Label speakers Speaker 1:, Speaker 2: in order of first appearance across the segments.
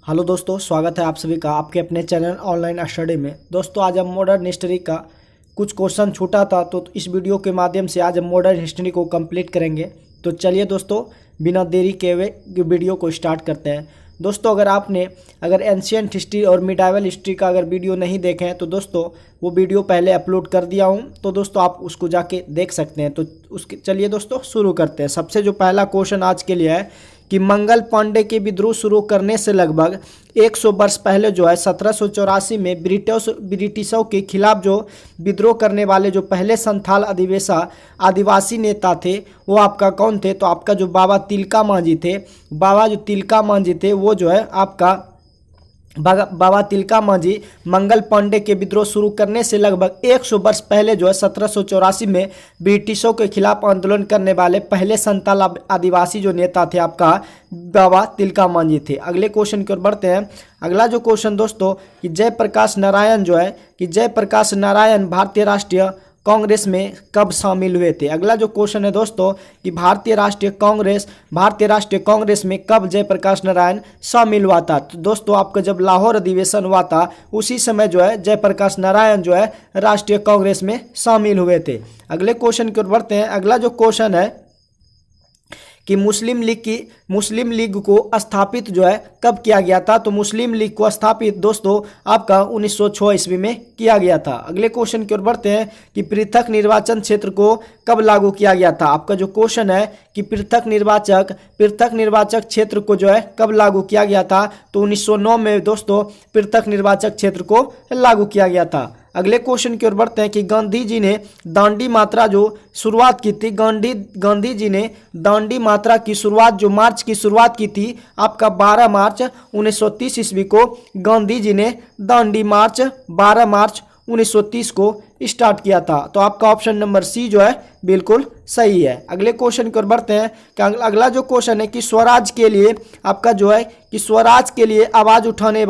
Speaker 1: Hello दोस्तों, स्वागत है आप सभी का आपके अपने चैनल ऑनलाइन स्टडी में। दोस्तों आज हम मॉडर्न हिस्ट्री का कुछ क्वेश्चन छूटा था तो इस वीडियो के माध्यम से आज हम मॉडर्न हिस्ट्री को कंप्लीट करेंगे। तो चलिए दोस्तों बिना देरी के हुए वीडियो को स्टार्ट करते हैं। दोस्तों अगर एंशियंट हिस्ट्री और मिडाइवल हिस्ट्री का अगर वीडियो नहीं देखे हैं तो दोस्तों वो वीडियो पहले अपलोड कर दिया हूं, तो दोस्तों आप उसको जाके देख सकते हैं। तो उसके चलिए दोस्तों शुरू करते हैं। सबसे जो पहला क्वेश्चन आज के लिए है कि मंगल पांडे के विद्रोह शुरू करने से लगभग 100 वर्ष पहले जो है 1784 में ब्रिटिशों के खिलाफ जो विद्रोह करने वाले जो पहले संथाल आदिवासी नेता थे वो आपका कौन थे? तो आपका जो बाबा तिलका मांझी थे। बाबा जो तिलका मांझी थे वो जो है आपका बाबा तिलका मांझी मंगल पांडे के विद्रोह शुरू करने से लगभग 100 वर्ष पहले जो है 1784 में ब्रिटिशों के खिलाफ आंदोलन करने वाले पहले संथाल आदिवासी जो नेता थे आपका बाबा तिलका मांझी थे। अगले क्वेश्चन की ओर बढ़ते हैं। अगला जो क्वेश्चन दोस्तों कि जयप्रकाश नारायण भारतीय राष्ट्रीय कांग्रेस में कब शामिल हुए थे? अगला जो क्वेश्चन है दोस्तों कि भारतीय राष्ट्रीय कांग्रेस में कब जयप्रकाश नारायण शामिल हुआ था? तो दोस्तों आपका जब लाहौर अधिवेशन हुआ था उसी समय जो है जयप्रकाश नारायण जो है राष्ट्रीय कांग्रेस में शामिल हुए थे। अगले क्वेश्चन की ओर बढ़ते हैं। अगला जो क्वेश्चन है कि मुस्लिम लीग को स्थापित जो है कब किया गया था? तो मुस्लिम लीग को स्थापित दोस्तों आपका 1906 ईस्वी में किया गया था। अगले क्वेश्चन की ओर बढ़ते हैं कि पृथक निर्वाचन क्षेत्र को कब लागू किया गया था? आपका जो क्वेश्चन है कि पृथक निर्वाचक क्षेत्र को जो है कब लागू किया गया था? तो 1909 में दोस्तों पृथक निर्वाचक क्षेत्र को लागू किया गया था। अगले क्वेश्चन की ओर बढ़ते हैं कि गांधी जी ने दांडी मात्रा जो शुरुआत की थी गांधी जी ने दांडी मात्रा की शुरुआत जो मार्च की शुरुआत की थी आपका 12 मार्च 1930 ईस्वी को गांधी जी ने दांडी मार्च 12 मार्च 1930 को स्टार्ट किया था। तो आपका ऑप्शन नंबर सी जो है बिल्कुल सही है। अगले क्वेश्चन की ओर बढ़ते हैं कि अगला जो क्वेश्चन है कि स्वराज के लिए आपका जो है कि स्वराज के लिए आवाज उठाने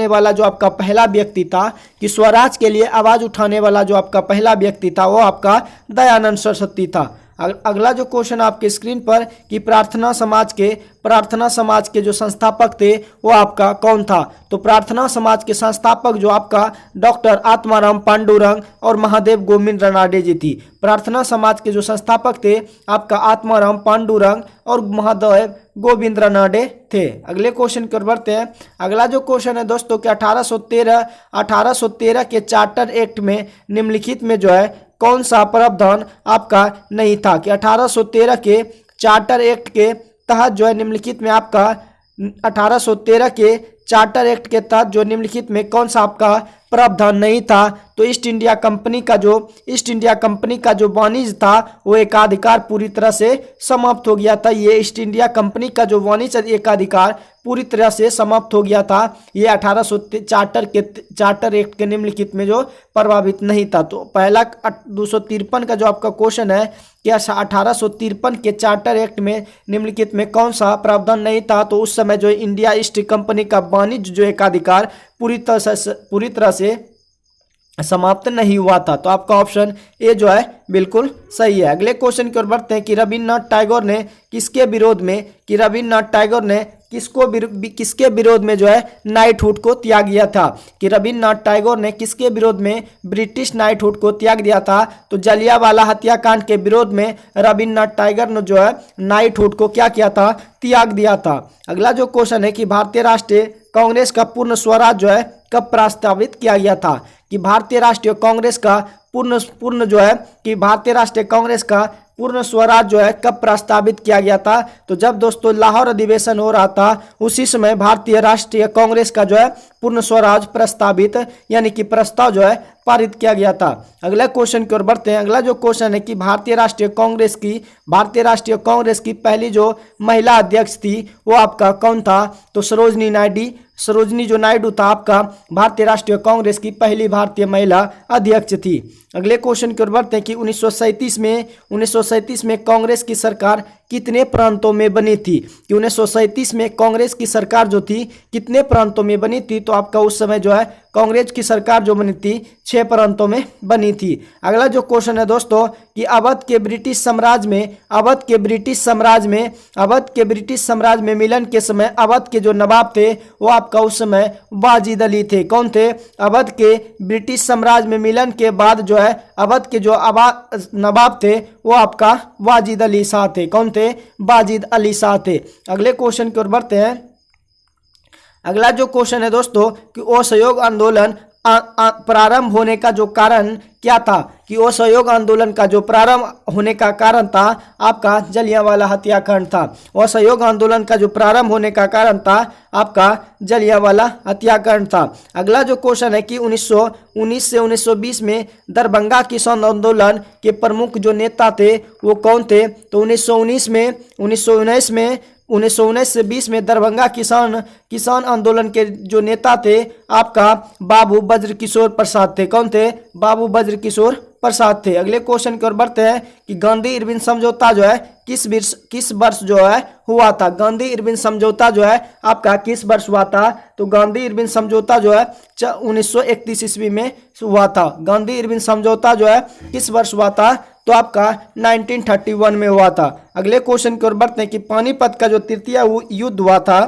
Speaker 1: वाला जो आपका पहला व्यक्ति था कि स्वराज के लिए आवाज उठाने वाला जो आपका पहला व्यक्ति था वो आपका दयानंद सरस्वती था। अगला जो क्वेश्चन आपके स्क्रीन पर कि प्रार्थना समाज के जो संस्थापक थे वो आपका कौन था? तो प्रार्थना समाज के संस्थापक जो आपका डॉक्टर आत्माराम पांडुरंग और महादेव गोविंद रानडे जी थी। प्रार्थना समाज के जो संस्थापक थे आपका आत्माराम पांडुरंग और महादेव गोविंद रानडे थे। अगले क्वेश्चन की ओर बढ़ते हैं। अगला जो क्वेश्चन है दोस्तों कि 1813 के चार्टर एक्ट में निम्नलिखित में जो है कौन सा प्रावधान आपका नहीं था? कि 1813 के चार्टर एक्ट के तहत जो है निम्नलिखित में आपका 1813 के चार्टर एक्ट के तहत जो निम्नलिखित में कौन सा आपका प्रावधान नहीं था? तो ईस्ट इंडिया कंपनी का जो वाणिज्य था वो एकाधिकार पूरी तरह से समाप्त हो गया था। ये ईस्ट इंडिया कंपनी का जो वाणिज्य एकाधिकार पूरी तरह से समाप्त हो गया था। ये 1800 चार्टर एक्ट के निम्नलिखित में जो प्रभावित नहीं था। तो पहला 253 का जो आपका क्वेश्चन है कि 1853 के चार्टर एक्ट में निम्नलिखित में कौन सा प्रावधान नहीं था? तो उस समय जो इंडिया ईस्ट कंपनी का वाणिज्य जो एकाधिकार पूरी तरह से समाप्त नहीं हुआ था। तो आपका ऑप्शन ए जो है बिल्कुल सही है। अगले क्वेश्चन की ओर बढ़ते हैं कि रविन्द्रनाथ टैगोर ने किसके विरोध में जो है नाइटहुड को त्याग दिया था? कि रविन्द्रनाथ टैगोर ने किसके विरोध में ब्रिटिश नाइटहुड को त्याग दिया था? तो जलियांवाला हत्याकांड के विरोध में रविन्द्रनाथ टैगोर ने जो है नाइटहुड को क्या किया था? त्याग दिया था। अगला जो क्वेश्चन है कि भारतीय राष्ट्रीय कांग्रेस का पूर्ण स्वराज जो है कब प्रस्तावित किया गया था? कि भारतीय राष्ट्रीय कांग्रेस का पूर्ण स्वराज जो है कब प्रस्तावित किया गया था? तो जब दोस्तों लाहौर अधिवेशन हो रहा था उसी समय भारतीय राष्ट्रीय कांग्रेस का जो है पूर्ण स्वराज प्रस्तावित यानी कि प्रस्ताव जो है पारित किया गया था। अगले क्वेश्चन की ओर बढ़ते हैं। अगला जो क्वेश्चन है कि भारतीय राष्ट्रीय कांग्रेस की पहली जो महिला अध्यक्ष थी वो आपका कौन था? तो सरोजनी जो नायडू था आपका भारतीय राष्ट्रीय कांग्रेस की पहली भारतीय महिला अध्यक्ष थी। अगले क्वेश्चन की ओर बढ़ते हैं कि 1937 में कांग्रेस की सरकार कितने प्रांतों में बनी थी, कि 1937 में कांग्रेस की सरकार जो थी कितने प्रांतों में बनी थी, तो आपका उस समय जो है कांग्रेस की सरकार जो बनी थी 6 प्रांतों में बनी थी। अगला जो क्वेश्चन है दोस्तों कि अवध के ब्रिटिश साम्राज्य में मिलन के समय अवध के जो नवाब थे वो आपका उस समय वाजिद अली थे। कौन थे? अवध के ब्रिटिश साम्राज्य में मिलन के बाद जो है अवध के जो नवाब थे वो आपका वाजिद अली शाह थे। कौन थे? वाजिद अली शाह थे। अगले क्वेश्चन की ओर बढ़ते हैं। अगला जो क्वेश्चन है दोस्तों कि असहयोग आंदोलन प्रारंभ होने का जो कारण क्या था, कि असहयोग आंदोलन का जो प्रारंभ होने का कारण था आपका जलियांवाला हत्याकांड था। असहयोग आंदोलन का जो प्रारंभ होने का कारण था आपका जलियांवाला हत्याकांड था। अगला जो क्वेश्चन है कि 1919 से 1920 में दरभंगा किसान आंदोलन के प्रमुख जो नेता थे वो कौन थे, तो 1919 से 20 में दरभंगा किसान आंदोलन के जो नेता थे आपका बाबू बज्रकिशोर प्रसाद थे। कौन थे? बाबू बज्रकिशोर प्रसाद थे। अगले क्वेश्चन की ओर बढ़ते हैं कि गांधी इरविन समझौता जो है किस वर्ष जो है हुआ था। गांधी इरविन समझौता जो है आपका किस वर्ष हुआ था, तो गांधी इरविन समझौता जो है 1931 ईस्वी में हुआ था। गांधी इरविन समझौता जो है किस वर्ष हुआ था, तो आपका 1931 में हुआ था। अगले क्वेश्चन की ओर बढ़ते हैं कि पानीपत का जो तृतीय युद्ध हुआ था,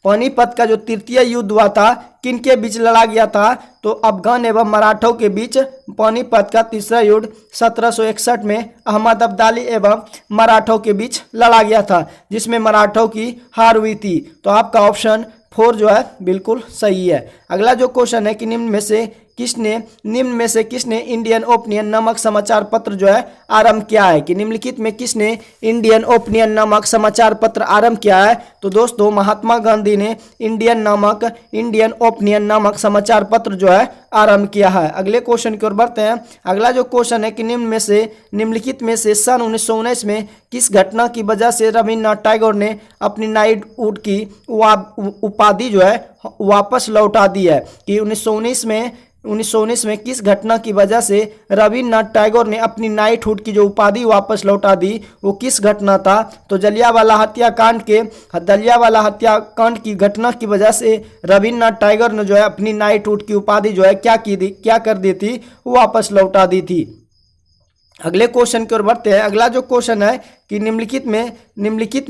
Speaker 1: पानीपत का जो तृतीय युद्ध हुआ था किनके बीच लड़ा गया था, तो अफगान एवं मराठों के बीच पानीपत का तीसरा युद्ध 1761 में अहमद अब्दाली एवं मराठों के बीच लड़ा गया था, जिसमें मराठों की हार हुई थी। तो आपका ऑप्शन 4 जो है बिल्कुल सही है। अगला जो क्वेश्चन है कि निम्न में से किसने इंडियन ओपिनियन नामक समाचार पत्र जो है आरंभ किया है, कि निम्नलिखित में किसने इंडियन ओपिनियन नामक समाचार पत्र आरंभ किया है, तो दोस्तों महात्मा गांधी ने इंडियन ओपिनियन नामक समाचार पत्र जो है आरंभ किया है। अगले क्वेश्चन की ओर बढ़ते हैं। अगला जो क्वेश्चन है कि निम्नलिखित में से सन 1919 में किस घटना की वजह से रविन्द्रनाथ टैगोर ने अपनी नाइटहुड की उपाधि जो है वापस लौटा दी है, कि 1919 में किस घटना की वजह से रविन्द्रनाथ टैगोर ने अपनी नाइटहुड की जो उपाधि वापस लौटा दी, वो किस घटना था, तो जलियांवाला हत्याकांड की घटना की वजह से रविन्द्रनाथ टैगोर ने जो है अपनी नाइटहुड की उपाधि जो है क्या कर दी थी, वापस लौटा दी थी। अगले क्वेश्चन की ओर बढ़ते हैं। अगला जो क्वेश्चन है कि निम्नलिखित में निम्नलिखित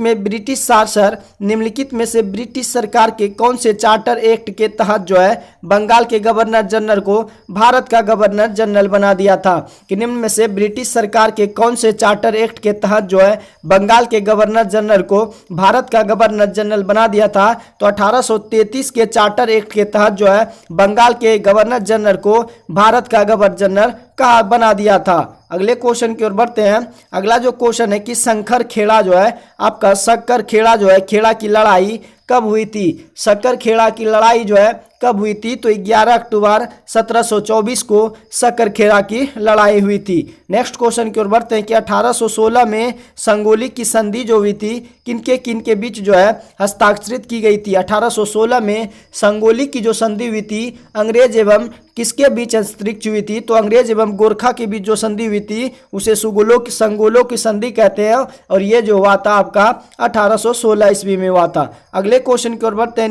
Speaker 1: में से ब्रिटिश सरकार के कौन से चार्टर एक्ट के तहत जो है बंगाल के गवर्नर जनरल को भारत का गवर्नर जनरल बना दिया था, कि निम्न में से ब्रिटिश सरकार के कौन से चार्टर एक्ट के तहत जो है बंगाल के गवर्नर जनरल को भारत का गवर्नर जनरल बना दिया था, तो 1833 के चार्टर एक्ट के तहत जो है बंगाल के गवर्नर जनरल को भारत का गवर्नर जनरल कहा बना दिया था। अगले क्वेश्चन की ओर बढ़ते हैं। अगला जो क्वेश्चन है कि शक्कर खेड़ा जो है खेड़ा की लड़ाई कब हुई थी, शक्कर खेड़ा की लड़ाई जो है कब हुई थी, तो 11 अक्टूबर 1724 को शक्कर खेड़ा की लड़ाई हुई थी। नेक्स्ट क्वेश्चन की ओर बढ़ते हैं कि 1816 में संगोली की संधि जो हुई थी किनके बीच जो है हस्ताक्षरित की गई थी। 1816 में संगोली की जो संधि हुई थी अंग्रेज एवं किसके बीच हस्ताक्षरित हुई थी, तो अंग्रेज एवं गोरखा के बीच जो संधि हुई थी उसे संगोलों की संधि कहते हैं, और ये जो हुआ था आपका 1816 ईस्वी में हुआ था। अगले क्वेश्चन की ओर बढ़ते हैं।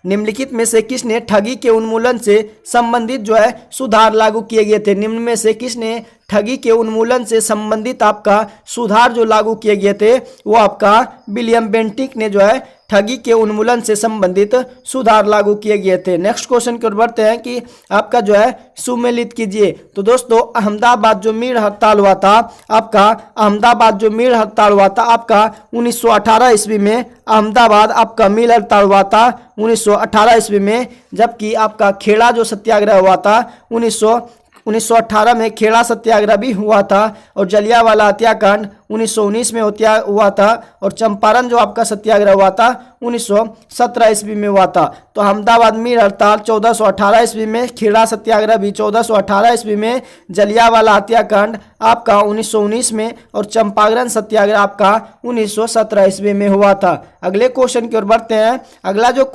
Speaker 1: निम्नलिखित में से किसने ठगी के उन्मूलन से संबंधित जो है सुधार लागू किए गए थे। निम्न में से किसने ठगी के उन्मूलन से संबंधित आपका सुधार जो लागू किए गए थे, वो आपका विलियम बेंटिक ने जो है ठगी के उन्मूलन से संबंधित सुधार लागू किए गए थे। नेक्स्ट क्वेश्चन की ओर बढ़ते हैं कि आपका जो है सुमेलित कीजिए। तो दोस्तों अहमदाबाद जो मील हड़ताल हुआ था आपका 1918 ईस्वी में, अहमदाबाद आपका मील हड़ताल हुआ था 1918 ईस्वी में, जबकि आपका खेड़ा जो सत्याग्रह हुआ था 1918 में खेड़ा सत्याग्रह भी हुआ था, और जलियांवाला हत्याकांड 1919 में हुआ था, और चंपारण जो आपका सत्याग्रह हुआ था 1917 ईस्वी में हुआ था। तो अहमदाबाद मील हड़ताल 1418 ईस्वी में, खेड़ा सत्याग्रह भी 1418 ईस्वी में, जलियांवाला हत्याकांड आपका 1919 में, और चंपारण सत्याग्रह आपका 1917 ईस्वी में हुआ था। अगले क्वेश्चन की ओर बढ़ते हैं। अगला जो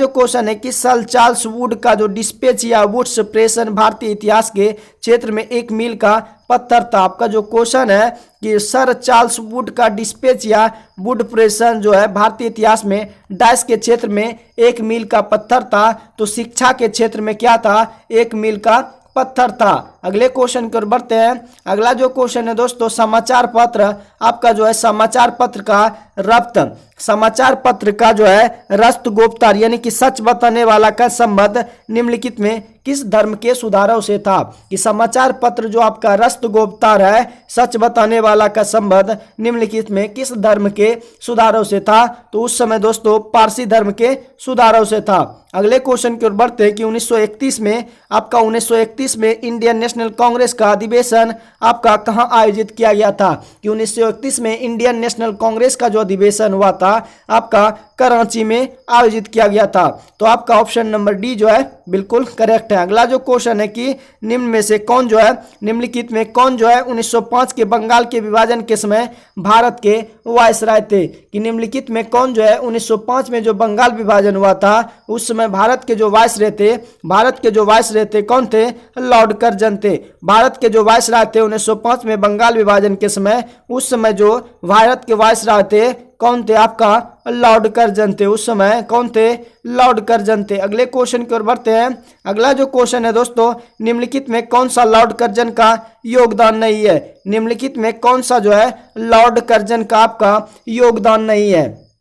Speaker 1: क्वेश्चन है कि सर चार्ल्स वुड का जो डिस्पैच या वुड्स प्रेषण भारतीय इतिहास के क्षेत्र में एक मील का पत्थर था। आपका जो क्वेश्चन है कि सर चार्ल्स वुड का डिस्पैच या वुड प्रेशन जो है भारतीय इतिहास में डैश के क्षेत्र में 1 मील का पत्थर था, तो शिक्षा के क्षेत्र में क्या था, 1 मील का पत्थर था। अगले क्वेश्चन की ओर बढ़ते हैं। अगला जो क्वेश्चन है दोस्तों, समाचार पत्र आपका जो है समाचार पत्र का रफ्त, समाचार पत्र का जो है रस्त गोपतार यानी कि सच बताने वाला का संबंध निम्नलिखित में किस धर्म के सुधारों से था। कि समाचार पत्र जो आपका रस्त गोपतार है, सच बताने वाला का संबंध निम्नलिखित में किस धर्म के सुधारों से था, तो उस समय दोस्तों पारसी धर्म के सुधारों से था। अगले क्वेश्चन की ओर बढ़ते हैं कि 1931 में आपका 1931 में इंडियन नेशनल कांग्रेस का अधिवेशन आपका कहां आयोजित किया गया था। कि 1931 में इंडियन नेशनल कांग्रेस का जो अधिवेशन हुआ था आपका कराची में आयोजित किया गया था। तो आपका ऑप्शन नंबर डी जो है बिल्कुल करेक्ट है। अगला जो क्वेश्चन है कि निम्न में से कौन जो है, निम्नलिखित में कौन जो है 1905 के बंगाल के विभाजन के समय भारत के वायसराय थे। कि निम्नलिखित में कौन जो है 1905 में जो बंगाल विभाजन हुआ था उस समय भारत के जो वायसराय थे, भारत के जो वायसराय थे कौन थे, लॉर्ड कर्जन थे। भारत के जो वायसराय थे 1905 में बंगाल विभाजन के समय, उस समय जो भारत के वायसराय थे कौन थे, आपका लॉर्ड कर्जन थे। उस समय कौन थे, लॉर्ड कर्जन थे। अगले क्वेश्चन की ओर बढ़ते हैं। अगला जो क्वेश्चन है दोस्तों, निम्नलिखित में कौन सा लॉर्ड कर्जन का योगदान नहीं है। निम्नलिखित में कौन सा जो है लॉर्ड कर्जन का आपका योगदान नहीं है।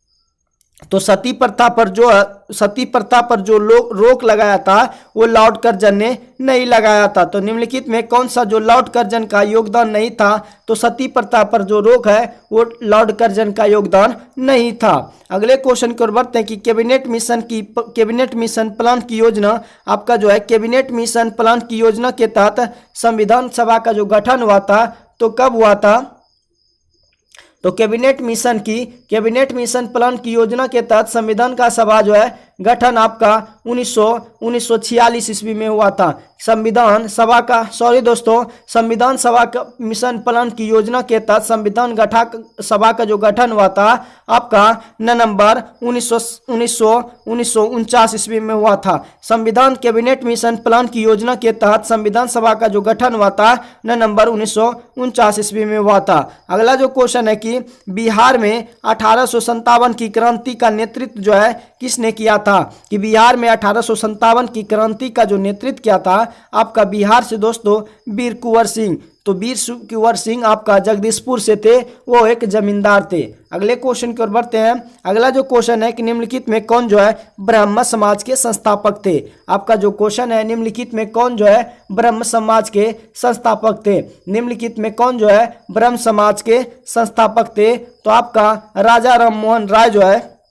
Speaker 1: तो सती प्रथा पर जो रोक लगाया था वो लॉर्ड कर्जन ने नहीं लगाया था। तो निम्नलिखित में कौन सा जो लॉर्ड कर्जन का योगदान नहीं था, तो सती प्रथा पर जो रोक है वो लॉर्ड कर्जन का योगदान नहीं था। अगले क्वेश्चन की ओर बढ़ते हैं कि कैबिनेट मिशन प्लान की योजना आपका जो है कैबिनेट मिशन प्लान की योजना के तहत संविधान सभा का जो गठन हुआ था तो कब हुआ था। तो कैबिनेट मिशन प्लान की योजना के तहत संविधान का सभा जो है गठन आपका 1946 ईस्वी में हुआ था। संविधान सभा का मिशन प्लान की योजना के तहत संविधान सभा का जो गठन हुआ था आपका नवंबर 1949 ईस्वी में हुआ था। संविधान कैबिनेट मिशन प्लान की योजना के तहत संविधान सभा का जो गठन हुआ था नवंबर 1949 ईस्वी में हुआ था। अगला जो क्वेश्चन है कि बिहार में 1857 की क्रांति का नेतृत्व जो है किसने किया था। कि बिहार में 1857 की क्रांति का जो नेतृत्व किया था आपका बिहार से दोस्तों वीर कुंवर सिंह। तो वीर कुंवर सिंह आपका जगदीशपुर से थे, वो एक जमींदार थे। अगले क्वेश्चन की ओर बढ़ते हैं। अगला जो क्वेश्चन है कि निम्नलिखित में कौन जो है ब्रह्म समाज के संस्थापक थे। आपका जो क्वेश्चन है निम्नलिखित में कौन जो है ब्रह्म समाज के संस्थापक थे। निम्नलिखित में कौन जो है ब्रह्म समाज के संस्थापक थे, तो आपका राजा राममोहन राय जो है,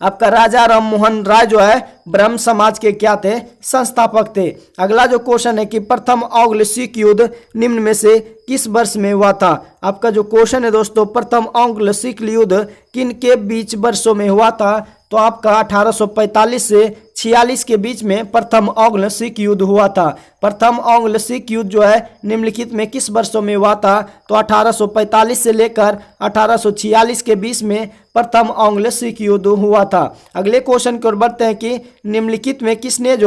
Speaker 1: आपका राजा राममोहन राय जो है ब्रह्म समाज के क्या थे, संस्थापक थे। अगला जो क्वेश्चन है कि प्रथम आंग्ल सिख युद्ध निम्न में से किस वर्ष में हुआ था। आपका जो क्वेश्चन है दोस्तों, प्रथम आंग्ल सिख युद्ध किन के बीच वर्षों में हुआ था, तो आपका 1845 से 46 के बीच में प्रथम आंग्ल सिख युद्ध हुआ था। प्रथम आंग्ल सिख युद्ध जो है निम्नलिखित में किस वर्षों में हुआ था, तो 1845 से लेकर 1846 के बीच में प्रथम आंग्ल सिख युद्ध हुआ था। अगले क्वेश्चन की ओर बढ़ते हैं कि निम्नलिखित में किसने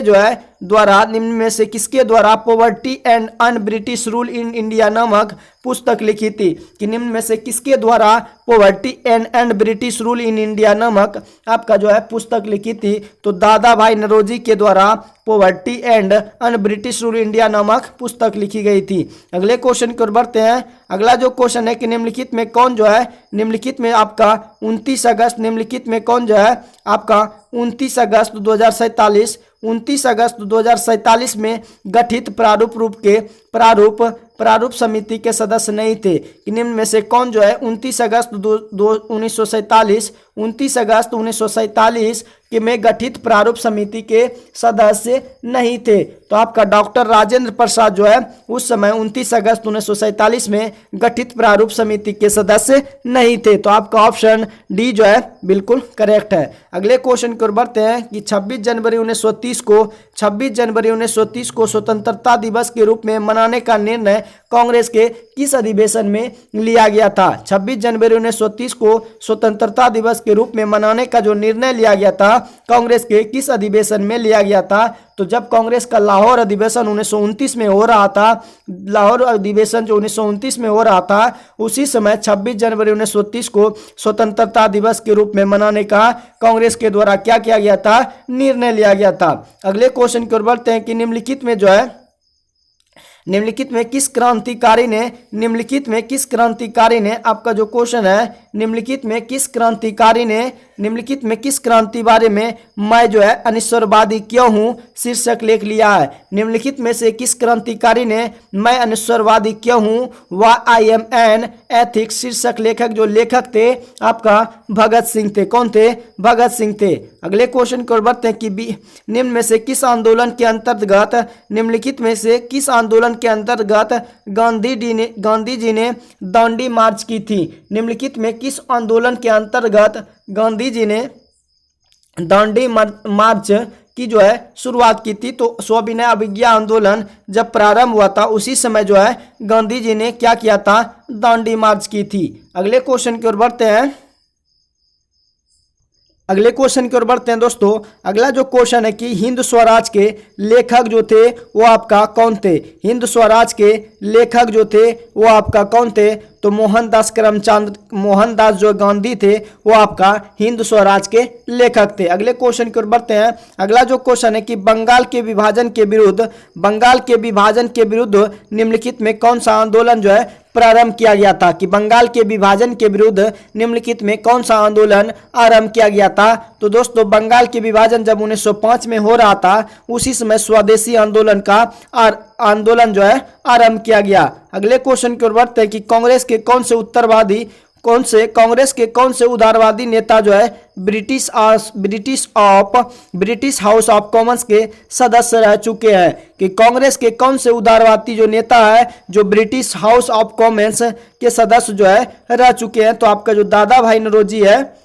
Speaker 1: जो है द्वारा, निम्न में से किसके द्वारा poverty and un British rule in India नामक पुस्तक लिखी थी। कि निम्न में से किसके द्वारा poverty and British rule in India नामक आपका जो है पुस्तक लिखी थी, तो दादा भाई नौरोजी के द्वारा poverty and un British rule India नामक पुस्तक लिखी गई थी। अगले क्वेश्चन की ओर बढ़ते हैं। अगला जो क्वेश्चन है कि निम्नलिखित में कौन जो है, निम्नलिखित में आपका 29 अगस्त, निम्नलिखित में कौन जो है आपका 29 अगस्त 2047 में गठित प्रारूप समिति के सदस्य नहीं थे। कि निम्न में से कौन जो है 29 अगस्त 1947 के में गठित प्रारूप समिति के सदस्य नहीं थे, तो आपका डॉक्टर राजेंद्र प्रसाद जो है उस समय 29 अगस्त 1947 में गठित प्रारूप समिति के सदस्य नहीं थे। तो आपका ऑप्शन डी जो है बिल्कुल करेक्ट है। अगले क्वेश्चन की ओर बढ़ते हैं कि 26 जनवरी 1930 को स्वतंत्रता दिवस के रूप में मनाने का निर्णय कांग्रेस के किस अधिवेशन में लिया गया था। 26 जनवरी 1930 को स्वतंत्रता दिवस के रूप में मनाने का जो निर्णय लिया गया था कांग्रेस के किस अधिवेशन में लिया गया था? तो जब कांग्रेस का लाहौर अधिवेशन 1929 में हो रहा था, लाहौर अधिवेशन जो 1929 में हो रहा था, उसी समय 26 जनवरी 1930 को स्वतंत्रता दिवस के रूप में मनाने का कांग्रेस के द्वारा क्या किया गया था? निर्णय लिया गया था। अगले क्वेश्चन की ओर बढ़ते हैं कि निम्नलिखित में जो है, निम्नलिखित में किस क्रांतिकारी ने आपका जो क्वेश्चन है, निम्नलिखित में किस क्रांति बारे में मैं जो है अनिश्वरवादी क्यों हूं शीर्षक लेख लिया है। निम्नलिखित में से किस क्रांतिकारी ने मैं अनिश्वरवादी क्यों हूं why I am an ethics शीर्षक लेखक जो लेखक थे आपका भगत सिंह थे। कौन थे? भगत सिंह थे। अगले क्वेश्चन को बढ़ते हैं कि निम्न में से किस आंदोलन के अंतर्गत, निम्नलिखित में से किस आंदोलन के अंतर्गत गांधी जी ने दांडी मार्च की थी? निम्नलिखित में किस आंदोलन के अंतर्गत गांधी जी ने दांडी मार्च की जो है शुरुआत की थी? तो सविनय अवज्ञा आंदोलन जब प्रारंभ हुआ था उसी समय जो है गांधी जी ने क्या किया था? दांडी मार्च की थी। अगले क्वेश्चन की ओर बढ़ते हैं, अगले क्वेश्चन की ओर बढ़ते हैं दोस्तों। अगला जो क्वेश्चन है कि हिंद स्वराज के लेखक जो थे वो आपका कौन थे? हिंद स्वराज के लेखक जो थे वो आपका कौन थे? तो मोहनदास करमचंद, मोहनदास जो गांधी थे वो आपका हिंद स्वराज के लेखक थे। अगले क्वेश्चन की ओर बढ़ते हैं। अगला जो क्वेश्चन है कि बंगाल के विभाजन के विरुद्ध निम्नलिखित में कौन सा आंदोलन जो है प्रारंभ किया गया था? कि बंगाल के विभाजन के विरुद्ध निम्नलिखित में कौन सा आंदोलन आरंभ किया गया था? तो दोस्तों बंगाल के विभाजन जब 1905 में हो रहा था उसी समय स्वदेशी आंदोलन का आंदोलन जो है आरंभ किया गया। अगले क्वेश्चन की ओर बढ़ते हैं कि कांग्रेस के कौन से उदारवादी नेता जो है ब्रिटिश हाउस ऑफ कॉमन्स के सदस्य रह चुके हैं? कि कांग्रेस के कौन से उदारवादी जो नेता है जो ब्रिटिश हाउस ऑफ कॉमन्स के सदस्य जो है रह चुके हैं? तो आपका जो दादा भाई नौरोजी है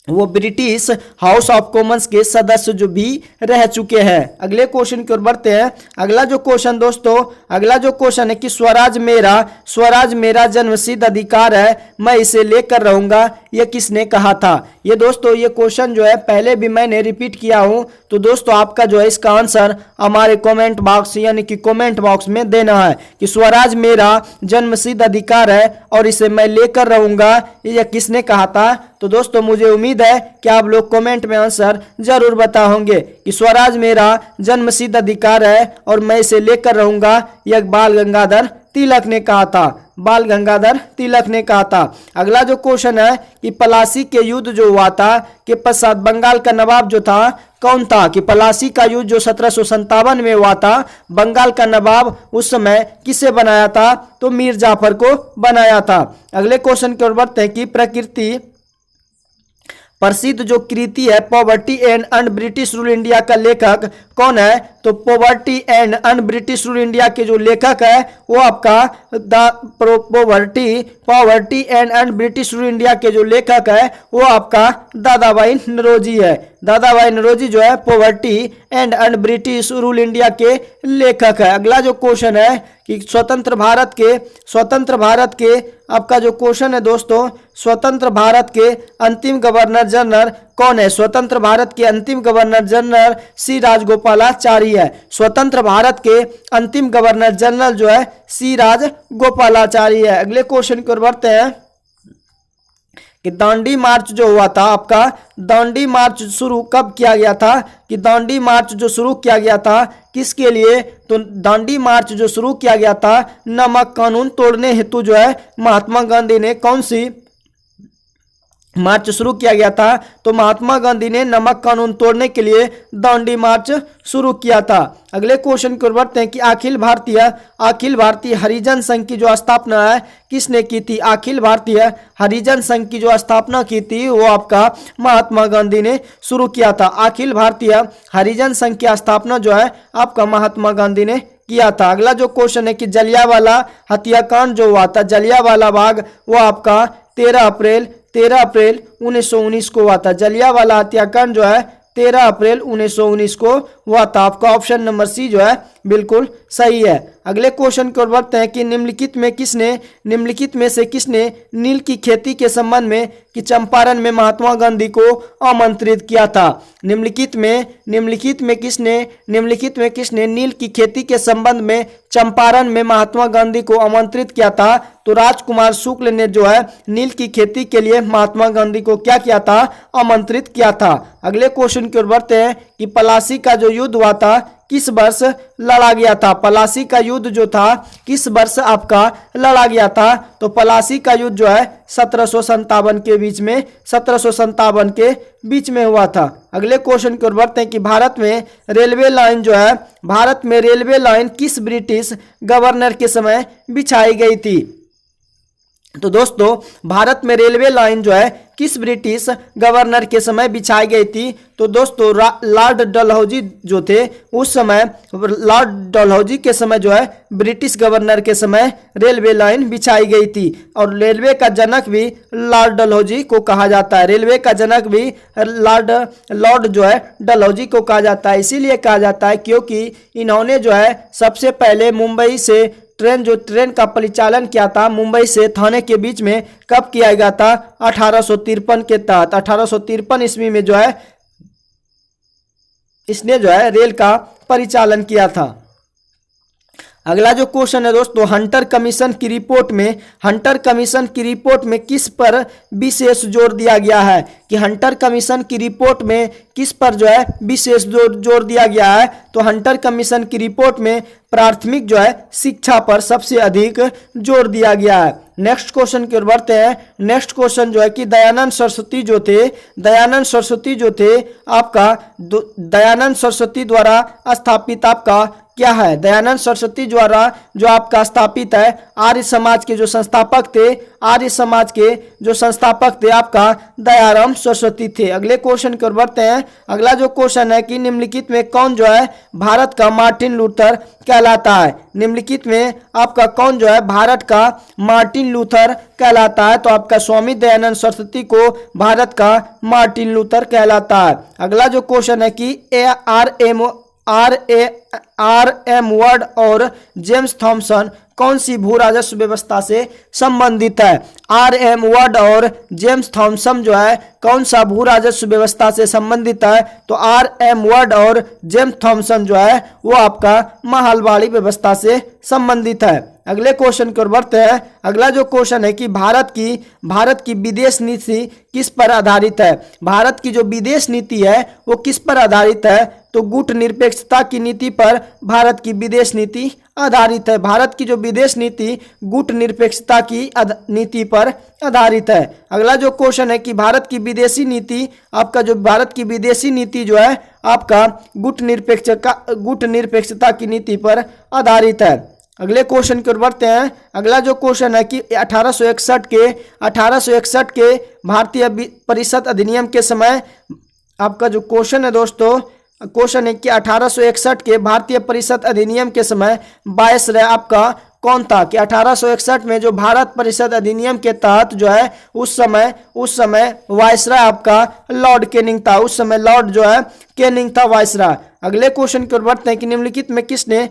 Speaker 1: वो ब्रिटिश हाउस ऑफ कॉमन्स के सदस्य जो भी रह चुके हैं। अगले क्वेश्चन की ओर बढ़ते हैं। अगला जो क्वेश्चन है कि स्वराज मेरा जन्मसिद्ध अधिकार है, मैं इसे लेकर रहूंगा, यह किसने कहा था? ये दोस्तों ये क्वेश्चन जो है पहले भी मैंने रिपीट किया हूं, तो दोस्तों आपका जो है इसका आंसर हमारे कमेंट बॉक्स यानी कि कमेंट बॉक्स में देना है कि स्वराज मेरा जन्मसिद्ध अधिकार है और इसे मैं लेकर रहूंगा, यह किसने कहा था? तो दोस्तों मुझे उम्मीद है कि आप लोग कमेंट में आंसर जरूर बताओगे कि स्वराज मेरा जन्मसिद्ध अधिकार है और मैं इसे लेकर रहूंगा, यह बाल गंगाधर तिलक ने कहा था। बाल गंगाधर तिलक ने कहा था। अगला जो क्वेश्चन है कि पलासी के युद्ध जो हुआ था के पश्चात बंगाल का नवाब जो था कौन था? कि पलासी का युद्ध जो 1757 में हुआ था, बंगाल का नवाब उस समय किसे बनाया था? तो मीर जाफर को बनाया था। अगले क्वेश्चन की ओर बढ़ते हैं कि प्रसिद्ध जो कृति है poverty and un British rule India का लेखक कौन है? तो poverty and un British rule India के जो लेखक है वो आपका poverty and un British rule India के जो लेखक है वो आपका दादा भाई नौरोजी है। दादा भाई नौरोजी जो है poverty and un British rule India के लेखक है। अगला जो क्वेश्चन है कि स्वतंत्र भारत के आपका जो क्वेश्चन है दोस्तों, स्वतंत्र भारत के अंतिम गवर्नर जनरल कौन है? स्वतंत्र भारत के अंतिम गवर्नर जनरल सी राजगोपालाचारी है। स्वतंत्र भारत के अंतिम गवर्नर जनरल जो है सी राजगोपालाचारी है। अगले क्वेश्चन की ओर बढ़ते हैं कि दांडी मार्च जो हुआ था आपका, दांडी मार्च शुरू कब किया गया था? कि दांडी मार्च जो शुरू किया गया था किसके लिए? तो दांडी मार्च जो शुरू किया गया था नमक कानून तोड़ने हेतु जो है महात्मा गांधी ने कौन सी मार्च शुरू किया गया था? तो महात्मा गांधी ने नमक कानून तोड़ने के लिए दांडी मार्च शुरू किया था। अगले क्वेश्चन की ओर बढ़ते हैं कि अखिल भारतीय हरिजन संघ की जो स्थापना है किसने की थी? अखिल भारतीय हरिजन संघ की जो स्थापना की थी वो आपका महात्मा गांधी ने शुरू किया था। अखिल भारतीय हरिजन संघ की स्थापना जो है आपका महात्मा गांधी ने किया था। अगला जो क्वेश्चन है कि जलियांवाला हत्याकांड जो हुआ था, जलियांवाला बाग, वो आपका 13 अप्रैल 1919 को हुआ था। जलियांवाला हत्याकांड जो है 13 अप्रैल 1919 को हुआ था। आपका ऑप्शन नंबर सी जो है बिल्कुल सही है। अगले क्वेश्चन की ओर बढ़ते हैं कि निम्नलिखित में से किसने नील की खेती के संबंध में कि चंपारण में महात्मा गांधी को आमंत्रित किया था। निम्नलिखित में किसने नील की खेती के संबंध में चंपारण में महात्मा गांधी को आमंत्रित किया था। तो राजकुमार शुक्ल ने जो है नील की खेती के लिए महात्मा गांधी को क्या किया था, आमंत्रित किया था। अगले क्वेश्चन की ओर बढ़ते हैं कि पलासी का जो युद्ध हुआ था किस वर्ष लड़ा गया था। पलासी का युद्ध जो था किस वर्ष आपका लड़ा गया था। तो पलासी का युद्ध जो है 1757 के बीच में हुआ था। अगले क्वेश्चन की ओर बढ़ते हैं कि भारत में रेलवे लाइन किस ब्रिटिश गवर्नर के समय बिछाई गई थी। तो दोस्तों भारत में रेलवे लाइन जो है किस ब्रिटिश गवर्नर के समय बिछाई गई थी। तो दोस्तों लॉर्ड डलहौजी जो थे उस समय, लॉर्ड डलहौजी के समय जो है ब्रिटिश गवर्नर के समय रेलवे लाइन बिछाई गई थी। और रेलवे का जनक भी लॉर्ड डलहौजी को कहा जाता है। रेलवे का जनक भी लॉर्ड जो है डलहौजी को कहा जाता है। इसीलिए कहा जाता है क्योंकि इन्होंने जो है सबसे पहले मुंबई से ट्रेन का परिचालन किया था मुंबई से थाने के बीच में कब किया गया था, 1853 के तहत। 1853 ईस्वी में जो है इसने जो है रेल का परिचालन किया था। अगला जो क्वेश्चन है दोस्तों, हंटर कमीशन की रिपोर्ट में किस पर विशेष जोर दिया गया है। कि हंटर कमीशन की रिपोर्ट में किस पर जो है विशेष जोर दिया गया है। तो हंटर कमीशन की रिपोर्ट में प्राथमिक जो है शिक्षा पर सबसे अधिक जोर दिया गया है। नेक्स्ट क्वेश्चन की ओर बढ़ते हैं। नेक्स्ट क्वेश्चन जो है कि दयानंद सरस्वती द्वारा स्थापित आपका क्या है। दयानंद सरस्वती द्वारा जो आपका स्थापित है आर्य समाज के जो संस्थापक थे आपका दयाराम सरस्वती थे। अगले क्वेश्चन की ओर बढ़ते हैं। अगला जो क्वेश्चन है कि निम्नलिखित में कौन जो है भारत का मार्टिन लूथर कहलाता है। निम्नलिखित में आपका कौन जो है भारत का मार्टिन लूथर कहलाता है। तो आपका स्वामी दयानंद सरस्वती को भारत का मार्टिन लूथर कहलाता है। अगला जो क्वेश्चन है कि आर.एम. वर्ड और जेम्स थॉमसन कौन सी भू राजस्व व्यवस्था से संबंधित है। आर.एम. वर्ड और जेम्स थॉमसन जो है कौन सा भू राजस्व व्यवस्था से संबंधित है। तो आर.एम. वर्ड और जेम्स थॉमसन जो है वो आपका महलबाड़ी व्यवस्था से संबंधित है। अगले क्वेश्चन की ओर बढ़ते हैं। अगला जो क्वेश्चन है कि भारत की विदेश नीति किस पर आधारित है। भारत की जो विदेश नीति है वो किस पर आधारित है। तो गुट निरपेक्षता की नीति पर भारत की विदेश नीति आधारित है। भारत की जो विदेश नीति गुट निरपेक्षता की नीति पर आधारित है। अगला जो क्वेश्चन है कि भारत की विदेशी नीति जो है आपका गुट निरपेक्षता की नीति पर आधारित है। अगले क्वेश्चन की ओर बढ़ते हैं। अगला जो क्वेश्चन है कि 1861 के भारतीय परिषद अधिनियम के समय आपका जो क्वेश्चन है दोस्तों, क्वेश्चन है कि 1861 के भारतीय परिषद अधिनियम के समय वायसराय आपका कौन था। कि 1861 में जो भारत परिषद अधिनियम के तहत जो है उस समय वायसराय आपका लॉर्ड कैनिंग था। उस समय लॉर्ड जो है कैनिंग था वायसराय। अगले क्वेश्चन की ओर बढ़ते हैं कि निम्नलिखित में किसने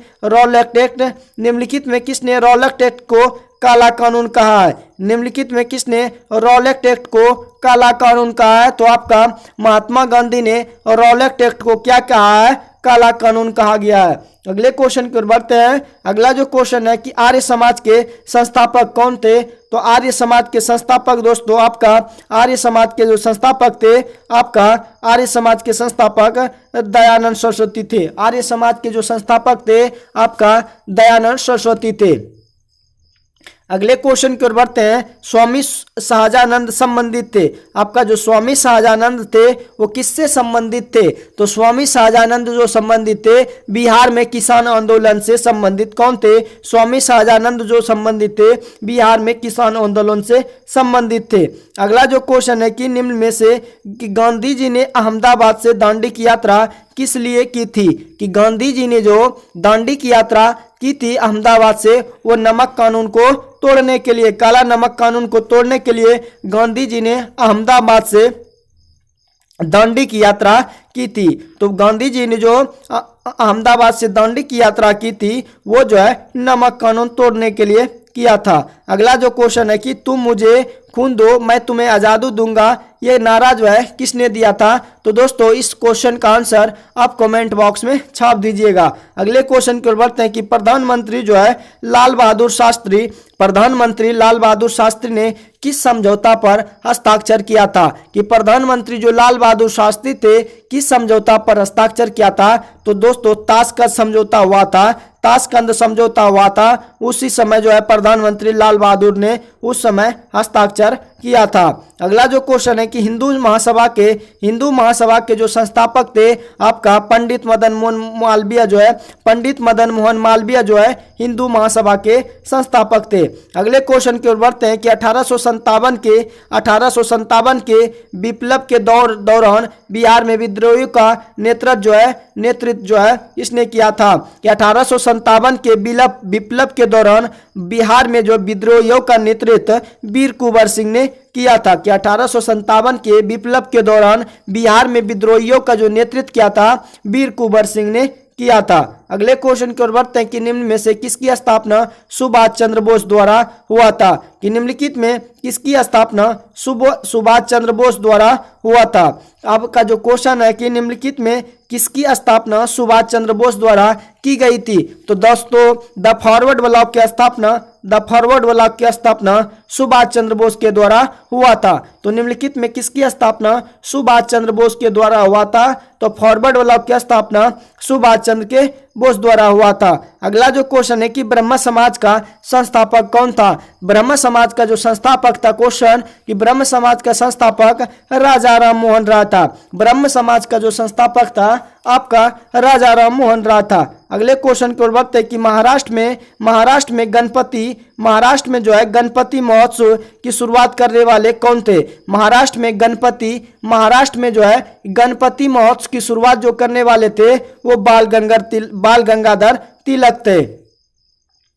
Speaker 1: रॉलेट एक्ट को काला कानून कहा है। निम्नलिखित में किसने रॉलेट एक्ट को काला कानून कहा है। तो आपका महात्मा गांधी ने रॉलेट एक्ट को क्या कहा है, काला कानून कहा गया है। अगले क्वेश्चन की ओर बढ़ते हैं। अगला जो क्वेश्चन है कि आर्य समाज के संस्थापक कौन थे। तो आर्य समाज के संस्थापक दोस्तों आपका आर्य समाज के जो संस्थापक थे आपका आर्य समाज के संस्थापक दयानंद सरस्वती थे। आर्य समाज के जो संस्थापक थे आपका दयानंद सरस्वती थे। अगले क्वेश्चन की ओर बढ़ते हैं। स्वामी सहजानंद संबंधित थे। आपका जो स्वामी सहजानंद थे वो किससे संबंधित थे। तो स्वामी सहजानंद जो संबंधित थे बिहार में किसान आंदोलन से संबंधित कौन थे। स्वामी सहजानंद जो संबंधित थे बिहार में किसान आंदोलन से संबंधित थे। अगला जो क्वेश्चन है कि निम्न में से कि गांधी जी ने अहमदाबाद से दांडी की यात्रा किस लिए की थी। कि गांधी जी ने जो दांडी की यात्रा की थी अहमदाबाद से वो नमक कानून को तोड़ने के लिए, काला नमक कानून को तोड़ने के लिए गांधी जी ने अहमदाबाद से दांडी की यात्रा की थी। तो गांधी जी ने जो अहमदाबाद से दांडी की यात्रा की थी वो जो है नमक कानून तोड़ने के लिए किया था। अगला जो क्वेश्चन है कि तुम मुझे खून दो मैं तुम्हें आज़ादी दूंगा, ये नारा जो है किसने दिया था? तो दोस्तों इस क्वेश्चन का आंसर आप कमेंट बॉक्स में छाप दीजिएगा। अगले क्वेश्चन की ओर बढ़ते हैं कि प्रधानमंत्री जो है प्रधानमंत्री लाल बहादुर शास्त्री ने किस समझौता पर हस्ताक्षर किया था? कि प्रधानमंत्री जो लाल बहादुर शास्त्री थे किस समझौता पर हस्ताक्षर किया था? तो दोस्तों ताशकंद समझौता हुआ था, ताशकंद समझौता हुआ था। उसी समय जो है प्रधानमंत्री लाल बहादुर ने उस समय हस्ताक्षर किया था। अगला जो क्वेश्चन है कि हिंदू महासभा के जो संस्थापक थे आपका पंडित मदन मोहन मालवीय जो है हिंदू महासभा के संस्थापक थे। अगले क्वेश्चन की ओर बढ़ते हैं कि 1857 के विप्लव के दौरान बिहार में विद्रोहियों का नेतृत्व जो है इसने किया था। कि 1857 के विप्लव के दौरान बिहार में जो विद्रोहियों का नेतृत्व वीर कुंवर सिंह ने किया था। कि 1857 के विप्लव के दौरान बिहार में विद्रोहियों का जो नेतृत्व किया था वीर कुंवर सिंह ने किया था। अगले क्वेश्चन की ओर बढ़ते हैं कि निम्न में से किसकी स्थापना सुभाष चंद्र बोस द्वारा हुआ था? कि निम्नलिखित में किसकी स्थापना सुभाष चंद्र बोस द्वारा हुआ था? अब का जो क्वेश्चन है कि निम्नलिखित में किसकी स्थापना सुभाष चंद्र बोस द्वारा की गई थी? तो दोस्तों द फॉरवर्ड ब्लॉक की स्थापना सुभाष चंद्र बोस के द्वारा हुआ था। तो निम्नलिखित में किसकी स्थापना सुभाष चंद्र बोस के द्वारा हुआ था? तो फॉरवर्ड ब्लॉक की स्थापना सुभाष चंद्र के बोस द्वारा हुआ था। अगला जो क्वेश्चन है कि ब्रह्म समाज का संस्थापक कौन था? ब्रह्म समाज का जो संस्थापक था क्वेश्चन कि ब्रह्म समाज का संस्थापक राजा राम मोहन राय था। ब्रह्म समाज का जो संस्थापक था आपका राजा राम मोहन राय था। अगले क्वेश्चन की ओर बढ़ते हैं कि महाराष्ट्र में जो है गणपति महोत्सव की शुरुआत करने वाले कौन थे? महाराष्ट्र में जो है गणपति महोत्सव की शुरुआत जो करने वाले थे वो बाल गंगाधर तिलक थे।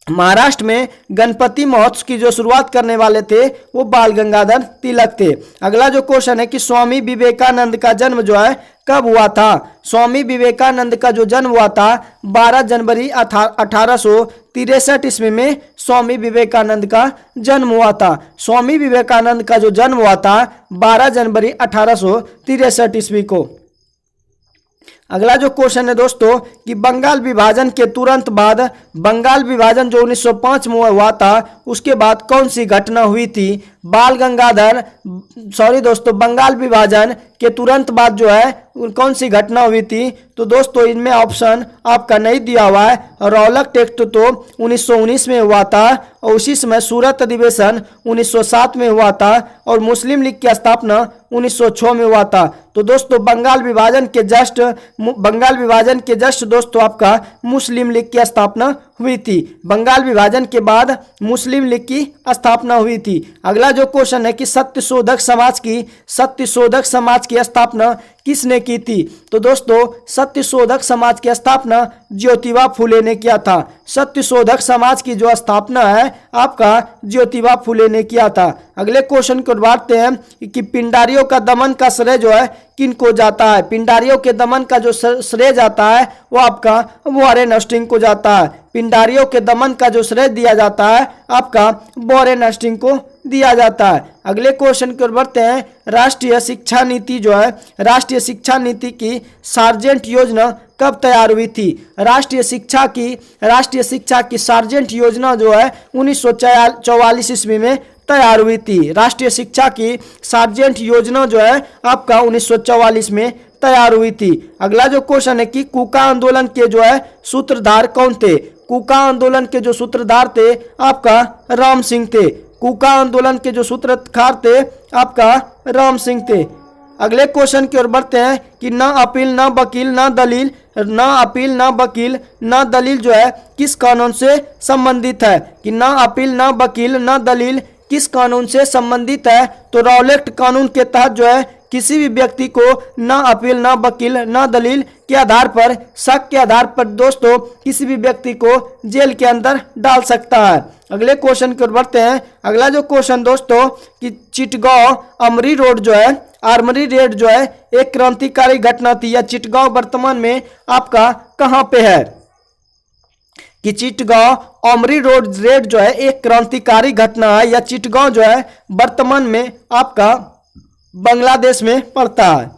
Speaker 1: महाराष्ट्र में गणपति महोत्सव की जो शुरुआत करने वाले थे वो बाल गंगाधर तिलक थे। अगला जो क्वेश्चन है कि स्वामी विवेकानंद का जन्म जो है कब हुआ था? स्वामी विवेकानंद का जो जन्म हुआ था 12 जनवरी 1863 ईस्वी में स्वामी विवेकानंद का जन्म हुआ था। स्वामी विवेकानंद का जो जन्म हुआ था 12 जनवरी 1863 ईस्वी को। अगला जो क्वेश्चन है दोस्तों कि बंगाल विभाजन के तुरंत बाद बंगाल विभाजन जो 1905 में हुआ था उसके बाद कौन सी घटना हुई थी? बंगाल विभाजन के तुरंत बाद जो है कौन सी घटना हुई थी? तो दोस्तों इनमें ऑप्शन आपका नहीं दिया हुआ है। रौलक टेक्स्ट तो 1919 में हुआ था और उसी समय सूरत अधिवेशन 1907 में हुआ था और मुस्लिम लीग की स्थापना 1906 में हुआ था। तो दोस्तों बंगाल विभाजन के जस्ट दोस्तों आपका मुस्लिम लीग की स्थापना हुई थी। बंगाल विभाजन के बाद मुस्लिम लीग की स्थापना हुई थी। अगला जो क्वेश्चन है कि सत्यशोधक समाज की स्थापना किसने की थी? तो दोस्तों सत्यशोधक समाज की स्थापना ज्योतिबा फुले ने किया था। सत्यशोधक समाज की जो स्थापना है आपका ज्योतिबा फुले ने किया था। अगले क्वेश्चन को बढ़ते हैं कि पिंडारियों का दमन का श्रेय जो है किनको जाता है? पिंडारियों के दमन का जो श्रेय जाता है वो आपका वॉरेन हेस्टिंग को जाता है। पिंडारियों के दमन का जो श्रेय दिया जाता है आपका वॉरेन हेस्टिंग को दिया जाता है। अगले क्वेश्चन की ओर बढ़ते हैं। राष्ट्रीय शिक्षा नीति की सार्जेंट योजना कब तैयार हुई थी? राष्ट्रीय शिक्षा की सार्जेंट योजना जो है 1944 ईस्वी में तैयार हुई थी। राष्ट्रीय शिक्षा की सार्जेंट योजना जो है आपका 1944 में तैयार हुई थी। अगला जो क्वेश्चन है कि कूका आंदोलन के जो है सूत्रधार कौन थे? कूका आंदोलन के जो सूत्रधार थे आपका राम सिंह थे। कूका आंदोलन के जो सूत्रधार थे आपका राम सिंह थे। अगले क्वेश्चन की ओर बढ़ते हैं कि ना अपील ना दलील जो है किस कानून से संबंधित है? कि ना अपील ना वकील ना दलील किस कानून से संबंधित है? तो रॉलेट कानून के तहत जो है किसी भी व्यक्ति को ना अपील ना वकील ना दलील के आधार पर शक के आधार पर दोस्तों किसी भी व्यक्ति को जेल के अंदर डाल सकता है। अगले क्वेश्चन की ओर बढ़ते हैं। अगला जो क्वेश्चन दोस्तों कि चिटगांव अमरी रोड जो है आर्मरी रेड जो है एक क्रांतिकारी घटना थी, या चिटगांव वर्तमान में आपका कहां पे है? कि चिटगांव आर्मरी रोड रेड जो है एक क्रांतिकारी घटना है, या चिटगांव जो है वर्तमान में आपका बांग्लादेश में पड़ता है।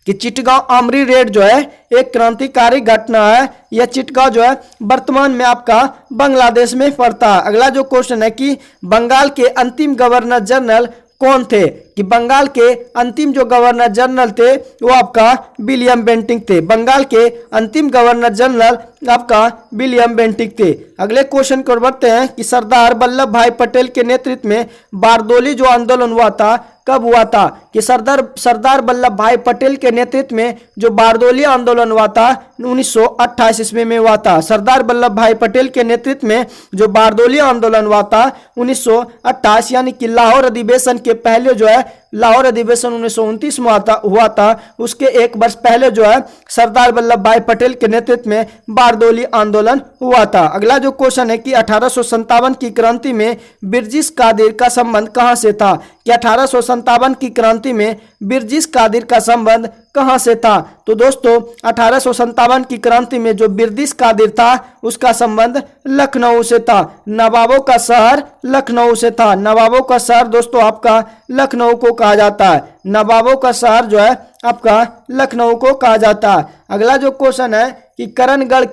Speaker 1: कि चिटगांव आर्मरी रेड जो है एक क्रांतिकारी घटना है, यह चिटगांव जो है वर्तमान में आपका बांग्लादेश में पड़ता है। अगला जो क्वेश्चन है कि बंगाल के अंतिम गवर्नर जनरल कौन थे? कि बंगाल के अंतिम जो गवर्नर जनरल थे वो आपका विलियम बेंटिक थे। बंगाल के अंतिम गवर्नर जनरल आपका विलियम बेंटिक थे। अगले क्वेश्चन को बढ़ते हैं कि सरदार वल्लभ भाई पटेल के नेतृत्व में बारदोली जो आंदोलन हुआ था कब हुआ था? कि सरदार वल्लभ भाई पटेल के नेतृत्व में जो बारदोली आंदोलन हुआ था 1928 ईस्वी में हुआ था। सरदार वल्लभ भाई पटेल के नेतृत्व में जो बारदोली आंदोलन हुआ था 1928, यानी कि लाहौर अधिवेशन के पहले जो है, लाहौर अधिवेशन 1929 में हुआ था, उसके एक वर्ष पहले जो है सरदार वल्लभ भाई पटेल के नेतृत्व में बारदोली आंदोलन हुआ था। अगला जो क्वेश्चन है कि 1857 की क्रांति में बिरजिस कादिर का संबंध कहां से था? कि 1857 की क्रांति में बिरजिस कादिर का संबंध कहां से था? तो दोस्तों 1857 की क्रांति में जो बिरजिस कादिर था उसका संबंध लखनऊ से था। नवाबों का शहर लखनऊ से था। नवाबों का शहर दोस्तों आपका लखनऊ को कहा जाता है। नवाबों का शहर जो है आपका लखनऊ को कहा जाता है। अगला जो क्वेश्चन है कि करणगढ़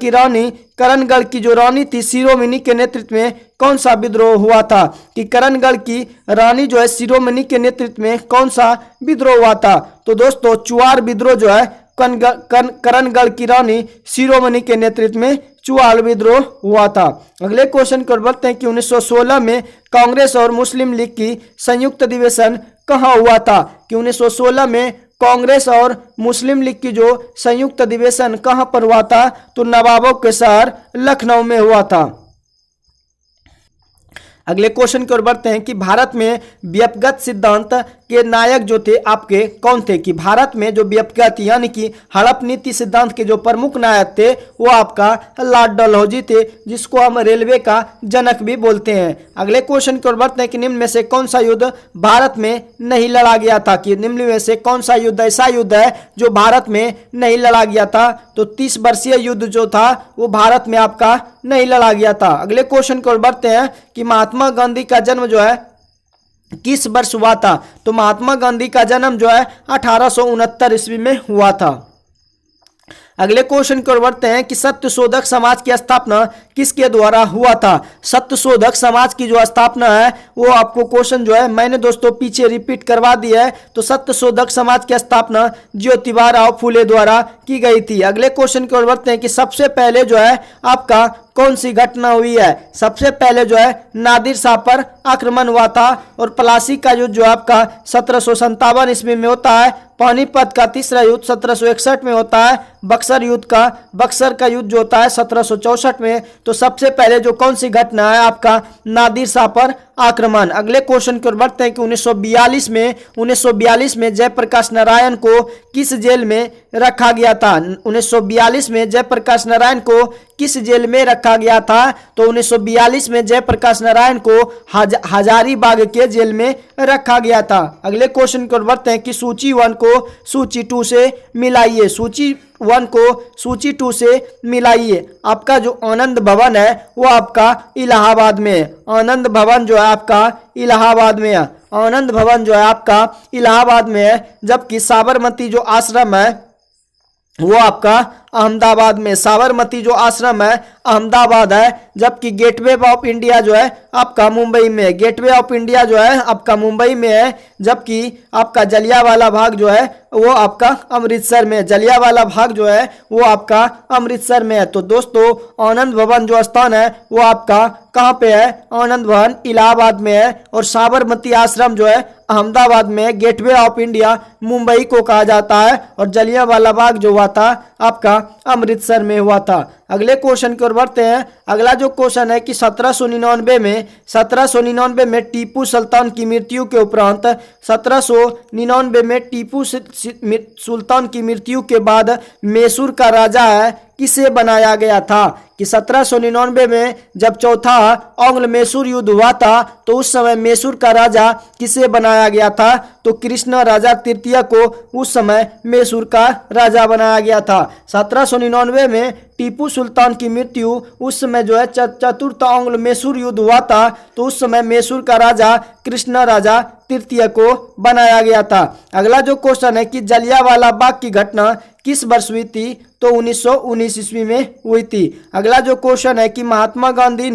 Speaker 1: की जो रानी थी शिरोमणि के नेतृत्व में कौन सा विद्रोह हुआ था? कि करणगढ़ की रानी जो है शिरोमणि के नेतृत्व में कौन सा विद्रोह हुआ था? तो दोस्तों चुआर विद्रोह जो है करणगढ़ की रानी शिरोमणि के नेतृत्व में चुआर विद्रोह हुआ था। अगले क्वेश्चन को बढ़ते हैं कि 1916 में कांग्रेस और मुस्लिम लीग की संयुक्त अधिवेशन कहां हुआ था? कि 1916 में कांग्रेस और मुस्लिम लीग की जो संयुक्त अधिवेशन कहां पर हुआ था? तो नवाबों के शहर लखनऊ में हुआ था। अगले क्वेश्चन की ओर बढ़ते हैं कि भारत में व्यक्तिगत सिद्धांत के नायक जो थे आपके कौन थे? कि भारत में जो व्यक्तिगत यानी कि हड़प नीति सिद्धांत के जो प्रमुख नायक थे वो आपका लॉर्ड डलहौजी थे, जिसको हम रेलवे का जनक भी बोलते हैं। अगले क्वेश्चन की ओर बढ़ते हैं कि निम्न में से कौन सा युद्ध भारत में नहीं लड़ा गया था? कि निम्न में से कौन सा युद्ध ऐसा युद्ध है जो भारत में नहीं लड़ा गया था? तो 30 वर्षीय युद्ध जो था वो भारत में आपका नहीं लड़ा गया था। अगले क्वेश्चन की ओर बढ़ते हैं कि महात्मा गांधी का जन्म जो है किस वर्ष हुआ था? तो महात्मा गांधी का जन्म जो है 1869 ईस्वी में हुआ था। अगले क्वेश्चन की ओर बढ़ते हैं कि सत्यशोधक समाज की स्थापना किसके द्वारा हुआ था? सत्यशोधक समाज की जो स्थापना है वो आपको क्वेश्चन जो है मैंने दोस्तों पीछे रिपीट करवा दिया है। तो सत्यशोधक समाज की स्थापना ज्योतिबा राव फूले द्वारा की गई थी। अगले क्वेश्चन की ओर बढ़ते हैं कि सबसे पहले जो है आपका कौन सी घटना हुई है? सबसे पहले जो है नादिर शाह पर आक्रमण हुआ था, और प्लासी का युद्ध जो आपका 1757 ईस्वी में होता है। पानीपत का तीसरा युद्ध 1761 में होता है। बक्सर का युद्ध जो होता है 1764 में। तो सबसे पहले जो कौन सी घटना है आपका नादिर शाह पर आक्रमण। अगले क्वेश्चन की ओर बढ़ते हैं कि 1942 में जयप्रकाश नारायण को किस जेल में रखा गया था? 1942 में जयप्रकाश नारायण को किस जेल में रखा गया था? तो 1942 में जयप्रकाश नारायण को हजारीबाग के जेल में रखा गया था। अगले क्वेश्चन की ओर बढ़ते हैं कि सूची 1 को सूची 2 से मिलाइए। सूची 1 को सूची 2 से मिलाइए। आपका जो आनंद भवन है वो आपका इलाहाबाद में है। आनंद भवन जो है आपका इलाहाबाद में है। आनंद भवन जो है आपका इलाहाबाद में है, जबकि साबरमती जो आश्रम है वो आपका अहमदाबाद में। साबरमती जो आश्रम है अहमदाबाद है, जबकि गेटवे ऑफ इंडिया जो है आपका मुंबई में। गेटवे ऑफ इंडिया जो है आपका मुंबई में है, जबकि आपका जलियांवाला बाग जो है वो आपका अमृतसर में। जलियांवाला बाग जो है वो आपका अमृतसर में है। तो दोस्तों आनंद भवन जो स्थान है वो आपका कहाँ पे है? आनंद भवन इलाहाबाद में है, और साबरमती आश्रम जो है अहमदाबाद में। गेटवे ऑफ इंडिया मुंबई को कहा जाता है, और जलियांवाला बाग जो हुआ था आपका अमृतसर में हुआ था। अगले क्वेश्चन की ओर बढ़ते हैं। अगला जो क्वेश्चन है कि 1799 में टीपू सुल्तान की मृत्यु के उपरांत 1799 में टीपू सुल्तान की मृत्यु के बाद मैसूर का राजा है किसे बनाया गया था? कि 1799 में जब चौथा आंग्ल मैसूर युद्ध हुआ था तो उस समय मैसूर का राजा किसे बनाया गया था? तो कृष्ण राजा तृतीय को उस समय मैसूर का राजा बनाया गया था। 1799 में टीपू सुल्तान की मृत्यु, उस समय जो है चतुर्थ आंग्ल मैसूर युद्ध हुआ था तो उस समय मैसूर का राजा कृष्ण राजा तृतीय को बनाया गया था। अगला जो क्वेश्चन है कि जलियांवाला बाग की घटना किस वर्ष हुई थी? तो 1919 ईस्वी में हुई थी। अगला जो क्वेश्चन है कि महात्मा गांधी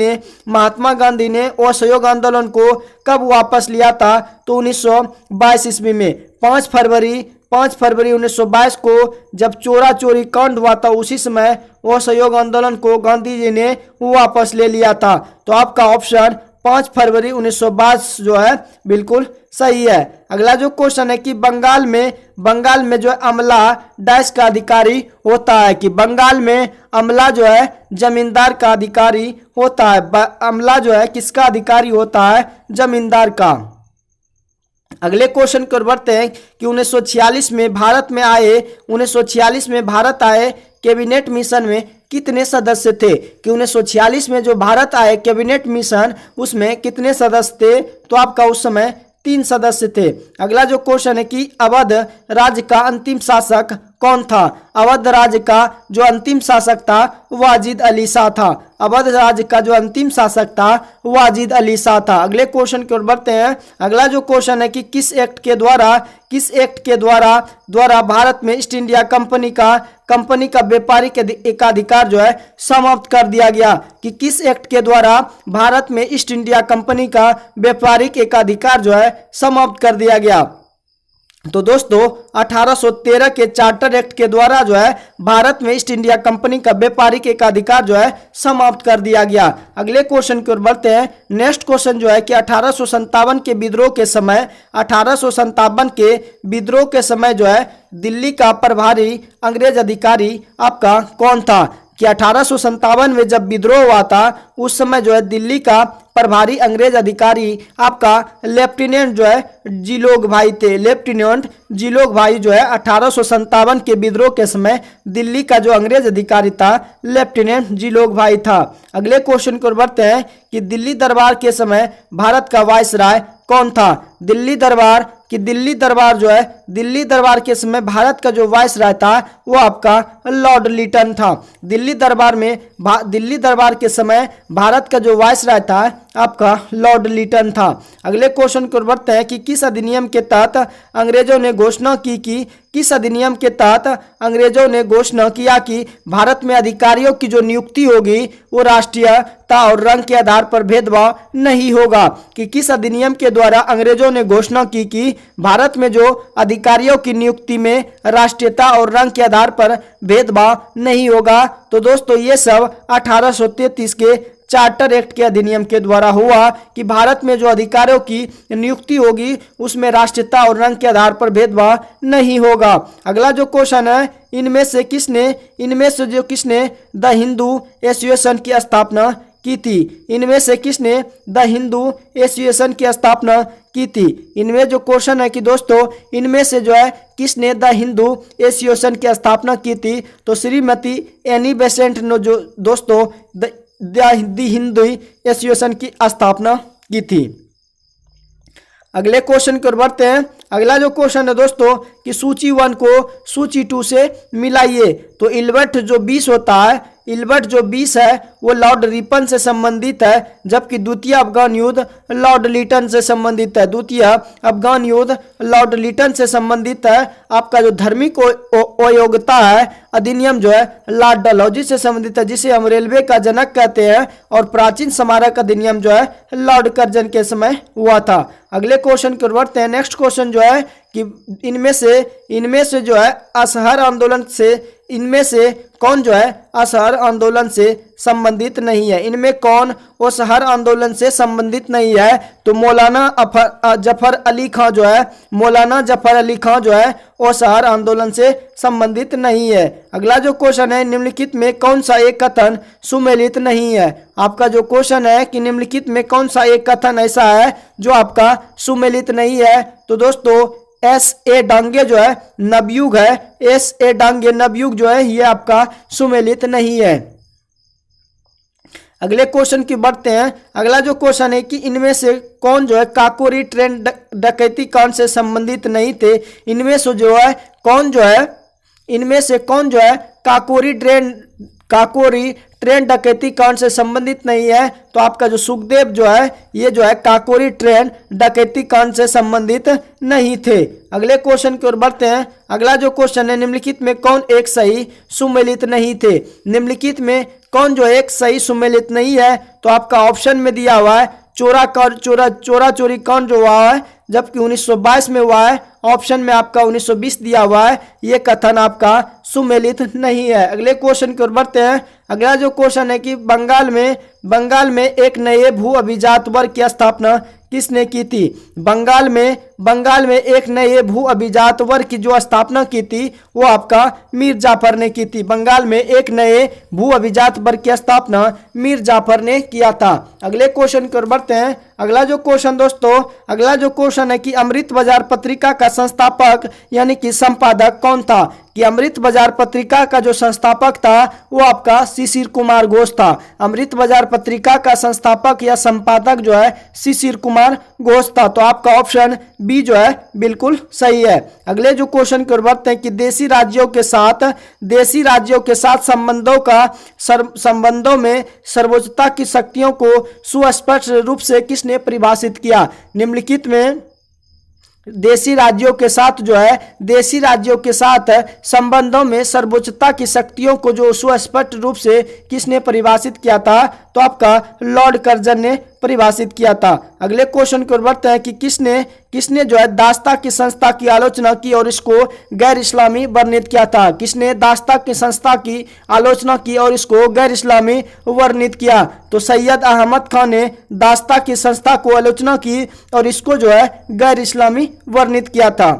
Speaker 1: ने असहयोग आंदोलन को कब वापस लिया था? तो 1922 ईस्वी में। 5 फरवरी 1922 को जब चोरा चोरी कांड हुआ था उसी समय असहयोग आंदोलन को गांधी जी ने वापस ले लिया था। तो आपका ऑप्शन 5 फरवरी 1922 जो है बिल्कुल सही है। अगला जो क्वेश्चन है कि बंगाल में जो है अमला डैश का अधिकारी होता है? कि बंगाल में अमला जो है जमींदार का अधिकारी होता है। अमला जो है किसका अधिकारी होता है? जमींदार का। अगले क्वेश्चन को बढ़ते हैं कि 1946 में भारत आए कैबिनेट मिशन में कितने सदस्य थे? कि 1946 में जो भारत आए कैबिनेट मिशन उसमें कितने सदस्य थे? तो आपका उस समय 3 सदस्य थे। अगला जो क्वेश्चन है कि अवध राज्य का अंतिम शासक कौन था? अवध राज्य का जो अंतिम शासक था वाजिद अली शाह था। अवध राज्य का जो अंतिम शासक था वाजिद अली शाह था। अगले क्वेश्चन की ओर बढ़ते हैं। अगला जो क्वेश्चन है कि किस एक्ट के द्वारा भारत में ईस्ट इंडिया कंपनी का व्यापारिक एकाधिकार जो है समाप्त कर दिया गया? कि किस एक्ट के द्वारा भारत में ईस्ट इंडिया कंपनी का व्यापारिक एकाधिकार जो है समाप्त कर दिया गया? तो दोस्तों 1813 के चार्टर एक्ट के द्वारा जो है भारत में ईस्ट इंडिया कंपनी का व्यापारिक एकाधिकार जो है समाप्त कर दिया गया। अगले क्वेश्चन की ओर बढ़ते हैं। नेक्स्ट क्वेश्चन जो है कि 1857 के विद्रोह के समय जो है दिल्ली का प्रभारी अंग्रेज अधिकारी आपका कौन था? कि 1857 में जब विद्रोह हुआ था उस समय जो है दिल्ली का प्रभारी अंग्रेज अधिकारी आपका लेफ्टिनेंट जो है जिलोग भाई थे। लेफ्टिनेंट जिलोग भाई जो है 1857 के विद्रोह के समय दिल्ली का जो अंग्रेज अधिकारी था लेफ्टिनेंट जिलोग भाई था। अगले क्वेश्चन को बढ़ते हैं कि दिल्ली दरबार के समय भारत का वायसराय कौन था? दिल्ली दरबार के समय भारत का जो वायसराय था वो आपका लॉर्ड लिटन था। दिल्ली दरबार के समय भारत का जो वायसराय था आपका लॉर्ड लिटन था। अगले क्वेश्चन को बढ़ते हैं कि किस अधिनियम के तहत अंग्रेजों ने घोषणा किया कि भारत में अधिकारियों की जो नियुक्ति होगी वो राष्ट्रीयता और रंग के आधार पर भेदभाव नहीं होगा? कि किस अधिनियम के द्वारा अंग्रेजों ने घोषणा की कि भारत में जो अधिकारियों की नियुक्ति में राष्ट्रीयता और रंग के आधार पर भेदभाव नहीं होगा? तो दोस्तों ये सब 1833 के चार्टर एक्ट के अधिनियम के द्वारा हुआ कि भारत में जो अधिकारियों की नियुक्ति होगी उसमें राष्ट्रीयता और रंग के आधार पर भेदभाव नहीं होगा। अगला जो क्वेश्चन है इनमें से किसने द हिंदू एसोसिएशन की स्थापना की थी? इनमें से किसने द हिंदू एसोसिएशन की स्थापना की थी? इनमें जो क्वेश्चन है कि दोस्तों इनमें से जो है किसने द हिंदू एसोसिएशन की स्थापना की थी? तो श्रीमती एनी बेसेंट ने जो दोस्तों द हिंदू एसोसिएशन की स्थापना की थी। अगले क्वेश्चन की ओर बढ़ते हैं। अगला जो क्वेश्चन है दोस्तों कि सूची 1 को सूची 2 से मिलाइए। तो इल्बर्ट जो 20 है वो लॉर्ड रिपन से संबंधित है, जबकि द्वितीय अफगान युद्ध लॉर्ड लिटन से संबंधित है। आपका जो धार्मिक अयोग्यता है अधिनियम जो है लॉर्ड डलहौजी से संबंधित है, जिसे हम रेलवे का जनक कहते हैं, और प्राचीन स्मारक अधिनियम जो है लॉर्ड कर्जन के समय हुआ था। अगले क्वेश्चन की ओर बढ़ते हैं। नेक्स्ट क्वेश्चन जो है कि इनमें से जो है असहर कौन जो है असहर आंदोलन से संबंधित नहीं है? इनमें कौन असहर आंदोलन से संबंधित नहीं है? तो मौलाना जफर अली खां जो है असहर आंदोलन से संबंधित नहीं है। अगला जो क्वेश्चन है निम्नलिखित में कौन सा एक कथन सुमेलित नहीं है? आपका जो क्वेश्चन है कि निम्नलिखित में कौन सा एक कथन ऐसा है जो आपका सुमेलित नहीं है? तो दोस्तों एस ए डांगे जो है नवयुग है, एस ए डांगे नवयुग जो है ये आपका सुमेलित नहीं है। अगले क्वेश्चन की बढ़ते हैं। अगला जो क्वेश्चन है कि इनमें से कौन जो है काकोरी ट्रेन डकैती कांड से संबंधित नहीं थे। इनमें से जो है कौन जो है, इनमें से कौन जो है काकोरी ट्रेन डकैती कांड से संबंधित नहीं है। तो आपका जो सुखदेव जो है ये जो है काकोरी ट्रेन डकैती कांड से संबंधित नहीं थे। अगले क्वेश्चन की ओर बढ़ते हैं। अगला जो क्वेश्चन है निम्नलिखित में कौन एक सही सुमेलित नहीं थे। निम्नलिखित में कौन जो एक सही सुमेलित नहीं है। तो आपका ऑप्शन में दिया हुआ है चोरा चोरी कांड जो हुआ है जबकि 1922 में हुआ है। ऑप्शन में आपका 1920 दिया हुआ है। ये कथन आपका सुमेलित नहीं है। अगले क्वेश्चन की ओर बढ़ते हैं। अगला जो क्वेश्चन है कि बंगाल में एक नए भू अभिजात वर्ग की स्थापना किसने की थी। बंगाल में एक नए भू अभिजात वर्ग की जो स्थापना की थी वो आपका मीर जाफर ने की थी। बंगाल में एक नए भू अभिजात वर्ग की स्थापना मीर जाफर ने किया था। अगले क्वेश्चन की ओर बढ़ते हैं। अगला जो क्वेश्चन दोस्तों, अगला जो क्वेश्चन है कि अमृत बाजार पत्रिका का संस्थापक यानी कि संपादक कौन था। कि अमृत बाजार पत्रिका का जो संस्थापक था वो आपका शिशिर कुमार घोष था। अमृत बाजार पत्रिका का संस्थापक या संपादक जो है शिशिर कुमार घोष था। तो आपका ऑप्शन बी जो है बिल्कुल सही है। अगले जो क्वेश्चन की ओर बढ़ते हैं कि देशी राज्यों के साथ संबंधों में सर्वोच्चता की शक्तियों को सुस्पष्ट रूप से किसने परिभाषित किया। निम्नलिखित में देशी राज्यों के साथ संबंधों में सर्वोच्चता की शक्तियों को जो सुस्पष्ट रूप से किसने परिभाषित किया था। तो आपका लॉर्ड कर्जन ने परिभाषित किया था। अगले क्वेश्चन की ओर बढ़ते हैं कि किसने जो है दास्ता की संस्था की आलोचना की और इसको गैर इस्लामी वर्णित किया था। किसने दास्ता की संस्था की आलोचना की और इसको गैर इस्लामी वर्णित किया। तो सैयद अहमद खान ने दास्ता की संस्था को आलोचना की और इसको जो है गैर इस्लामी वर्णित किया था।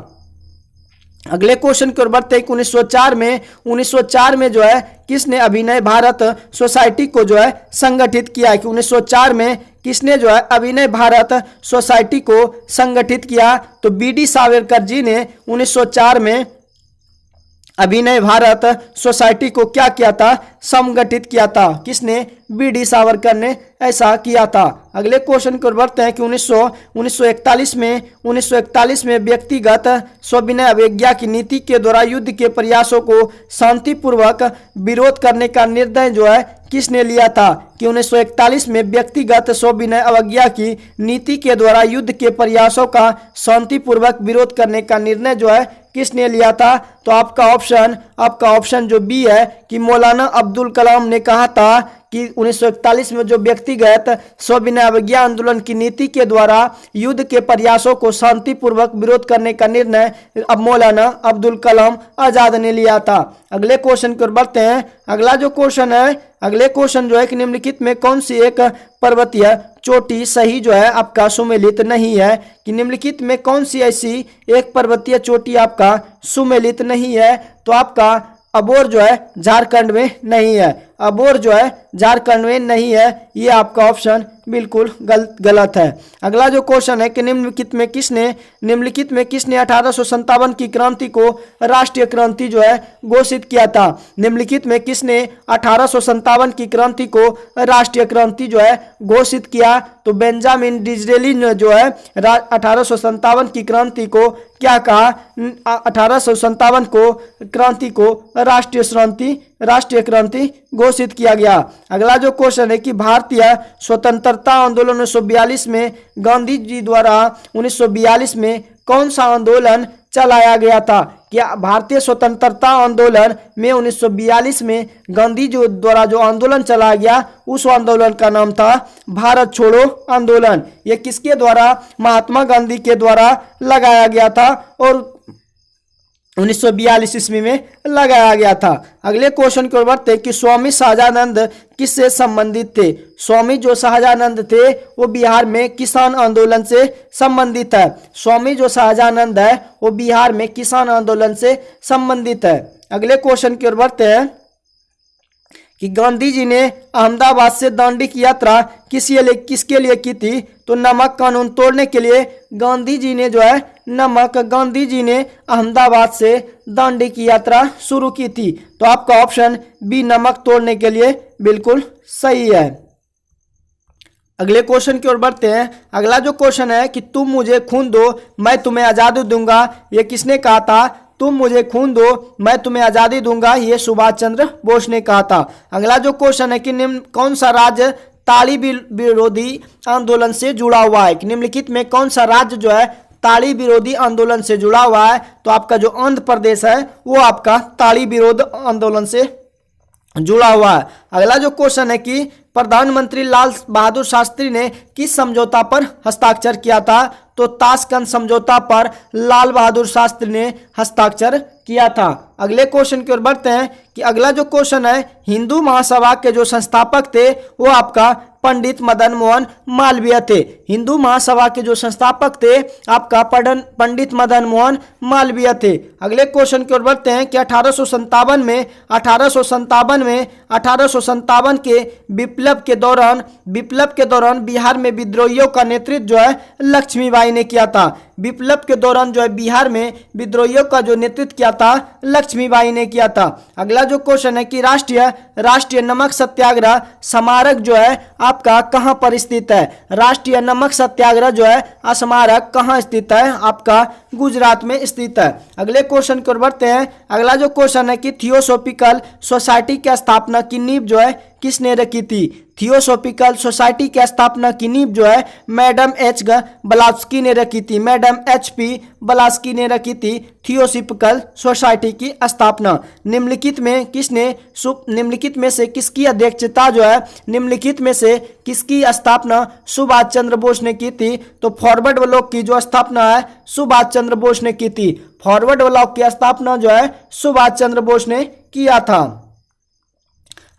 Speaker 1: अगले क्वेश्चन की ओर बढ़ते हैं कि 1904 में जो है किसने अभिनय भारत सोसाइटी को जो है संगठित किया है। कि 1904 में किसने जो है अभिनय भारत सोसाइटी को संगठित किया। तो बीडी सावरकर जी ने 1904 में अभिनय भारत सोसाइटी को क्या किया था, संगठित किया था। किसने, बीडी सावरकर ने ऐसा किया था। अगले क्वेश्चन की ओर बढ़ते हैं कि 1941 में व्यक्तिगत स्वविनय अवज्ञा की नीति के द्वारा युद्ध के प्रयासों को शांतिपूर्वक विरोध करने का निर्णय जो है किसने लिया था। कि 1941 में व्यक्तिगत स्वविनय अवज्ञा की नीति के द्वारा युद्ध के प्रयासों का शांतिपूर्वक विरोध करने का निर्णय जो है किसने लिया था। तो आपका ऑप्शन जो बी है कि मौलाना अब्दुल कलाम ने कहा था कि 1941 में जो व्यक्तिगत स्वविनय अवज्ञा आंदोलन की नीति के द्वारा युद्ध के प्रयासों को शांतिपूर्वक विरोध करने का निर्णय अब मौलाना अब्दुल कलाम आजाद ने लिया था। अगले क्वेश्चन की ओर बढ़ते हैं। अगले क्वेश्चन जो है कि निम्नलिखित में कौन सी एक पर्वतीय चोटी सही जो है आपका सुमेलित नहीं है। कि निम्नलिखित में कौन सी ऐसी एक पर्वतीय चोटी आपका सुमेलित नहीं है। तो आपका अबोर जो है झारखंड में नहीं है। अबोर जो है झारखंड में नहीं है। ये आपका ऑप्शन बिल्कुल गलत है। अगला जो क्वेश्चन है कि निम्नलिखित में किसने 1857 की क्रांति को राष्ट्रीय क्रांति जो है घोषित किया था। निम्नलिखित में किसने 1857 की क्रांति को राष्ट्रीय क्रांति जो है घोषित किया। तो बेंजामिन डिसरेली ने जो है 1857 की क्रांति को क्या कहा, 1857 को क्रांति को राष्ट्रीय क्रांति घोषित किया गया। अगला जो क्वेश्चन है कि भारतीय स्वतंत्रता आंदोलन 1942 में गांधी जी द्वारा 1942 में कौन सा आंदोलन चलाया गया था। क्या भारतीय स्वतंत्रता आंदोलन में 1942 में गांधी जी द्वारा जो आंदोलन चलाया गया उस आंदोलन का नाम था भारत छोड़ो आंदोलन। यह किसके द्वारा, महात्मा गांधी के द्वारा लगाया गया था और 1942 ईस्वी में लगाया गया था। अगले क्वेश्चन की ओर बढ़ते हैं कि स्वामी शाहजानंद किससे संबंधित थे। स्वामी जो शाहजानंद थे वो बिहार में किसान आंदोलन से संबंधित है। स्वामी जो शाहजानंद है वो बिहार में किसान आंदोलन से संबंधित है। अगले क्वेश्चन की ओर बढ़ते हैं कि गांधी जी ने अहमदाबाद से दांडी की यात्रा किसके लिए की थी? तो नमक कानून तोड़ने के लिए गांधी जी ने गांधी जी ने अहमदाबाद से दांडी की यात्रा शुरू की थी। तो आपका ऑप्शन बी नमक तोड़ने के लिए बिल्कुल सही है। अगले क्वेश्चन की ओर बढ़ते हैं। अगला जो क्वेश्चन है कि तुम मुझे खून दो मैं तुम्हें आज़ादी दूंगा, ये किसने कहा था? तुम मुझे खून दो मैं तुम्हें आज़ादी दूंगा, ये सुभाष चंद्र बोस ने कहा था। अगला जो क्वेश्चन है कि निम्न कौन सा राज्य ताड़ी विरोधी आंदोलन से जुड़ा हुआ है? कि निम्नलिखित में कौन सा राज्य जो है ताड़ी विरोधी आंदोलन से जुड़ा हुआ है? तो आपका जो आंध्र प्रदेश है वो आपका ताड़ी विरोध आंदोलन से जुड़ा हुआ है। अगला जो क्वेश्चन है कि प्रधानमंत्री लाल बहादुर शास्त्री ने किस समझौता पर हस्ताक्षर किया था? तो ताशकंद समझौता पर लाल बहादुर शास्त्री ने हस्ताक्षर किया था। अगले क्वेश्चन की ओर बढ़ते हैं कि अगला जो क्वेश्चन है हिंदू महासभा के जो संस्थापक थे वो आपका पंडित मदन मोहन मालवीय थे। हिंदू महासभा के जो संस्थापक थे आपका पंडित मदन मोहन मालवीय थे। अगले क्वेश्चन की ओर बढ़ते हैं कि 1857 के विप्लव के दौरान बिहार में विद्रोहियों का नेतृत्व जो है लक्ष्मीबाई ने किया था। विप्लव के दौरान जो है बिहार में विद्रोहियों का जो नेतृत्व किया था लक्ष्मीबाई ने किया था। अगला जो क्वेश्चन है कि राष्ट्रीय नमक सत्याग्रह स्मारक जो है आपका कहां पर स्थित है? राष्ट्रीय नमक सत्याग्रह जो है स्मारक कहां स्थित है? आपका गुजरात में स्थित है। अगले क्वेश्चन की ओर बढ़ते हैं। अगला जो क्वेश्चन है कि थियोसॉफिकल सोसाइटी की स्थापना की नींव जो है किसने रखी थी? थियोसॉफिकल सोसाइटी की स्थापना की नींव जो है मैडम एच ब्लास्की ने रखी थी। मैडम HP ब्लास्की ने रखी थी थियोसॉफिकल सोसाइटी की स्थापना। निम्नलिखित में से किसकी अध्यक्षता जो है निम्नलिखित में से किसकी स्थापना सुभाष चंद्र बोस ने की थी? तो फॉरवर्ड ब्लॉक की जो स्थापना है सुभाष चंद्र बोस ने की थी। फॉरवर्ड ब्लॉक की स्थापना जो है सुभाष चंद्र बोस ने किया था।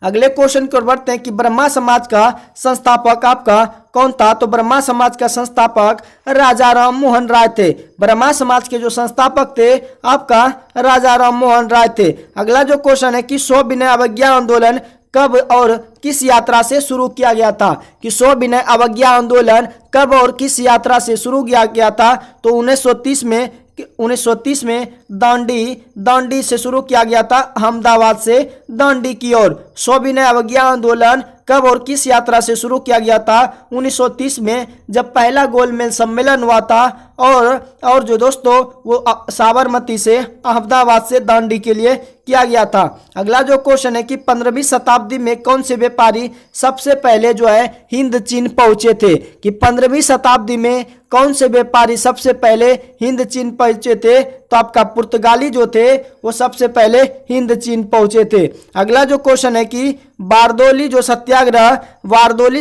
Speaker 1: अगले क्वेश्चन की ओर बढ़ते हैं कि ब्रह्मा समाज का संस्थापक आपका कौन था? तो ब्रह्मा समाज का संस्थापक राजा राम मोहन राय थे। ब्रह्मा समाज के जो संस्थापक थे आपका राजा राम मोहन राय थे। अगला जो क्वेश्चन है कि सविनय अवज्ञा आंदोलन कब और किस यात्रा से शुरू किया गया था? कि सविनय अवज्ञा आंदोलन कब और किस यात्रा से शुरू किया गया था? तो 1930 में दांडी से शुरू किया गया था, अहमदाबाद से दांडी की ओर। सविनय अवज्ञा आंदोलन कब और किस यात्रा से शुरू किया गया था? 1930 में जब पहला गोलमेज सम्मेलन हुआ था और जो दोस्तों वो साबरमती से अहमदाबाद से दांडी के लिए किया गया था। अगला जो क्वेश्चन है कि 15वीं शताब्दी में कौन से व्यापारी सबसे पहले जो है हिंद चीन पहुंचे थे? कि 15वीं शताब्दी में कौन से व्यापारी सबसे पहले हिंद चीन पहुंचे थे? तो आपका पुर्तगाली जो थे वो सबसे पहले हिंद चीन पहुंचे थे। अगला जो क्वेश्चन है कि वारदोली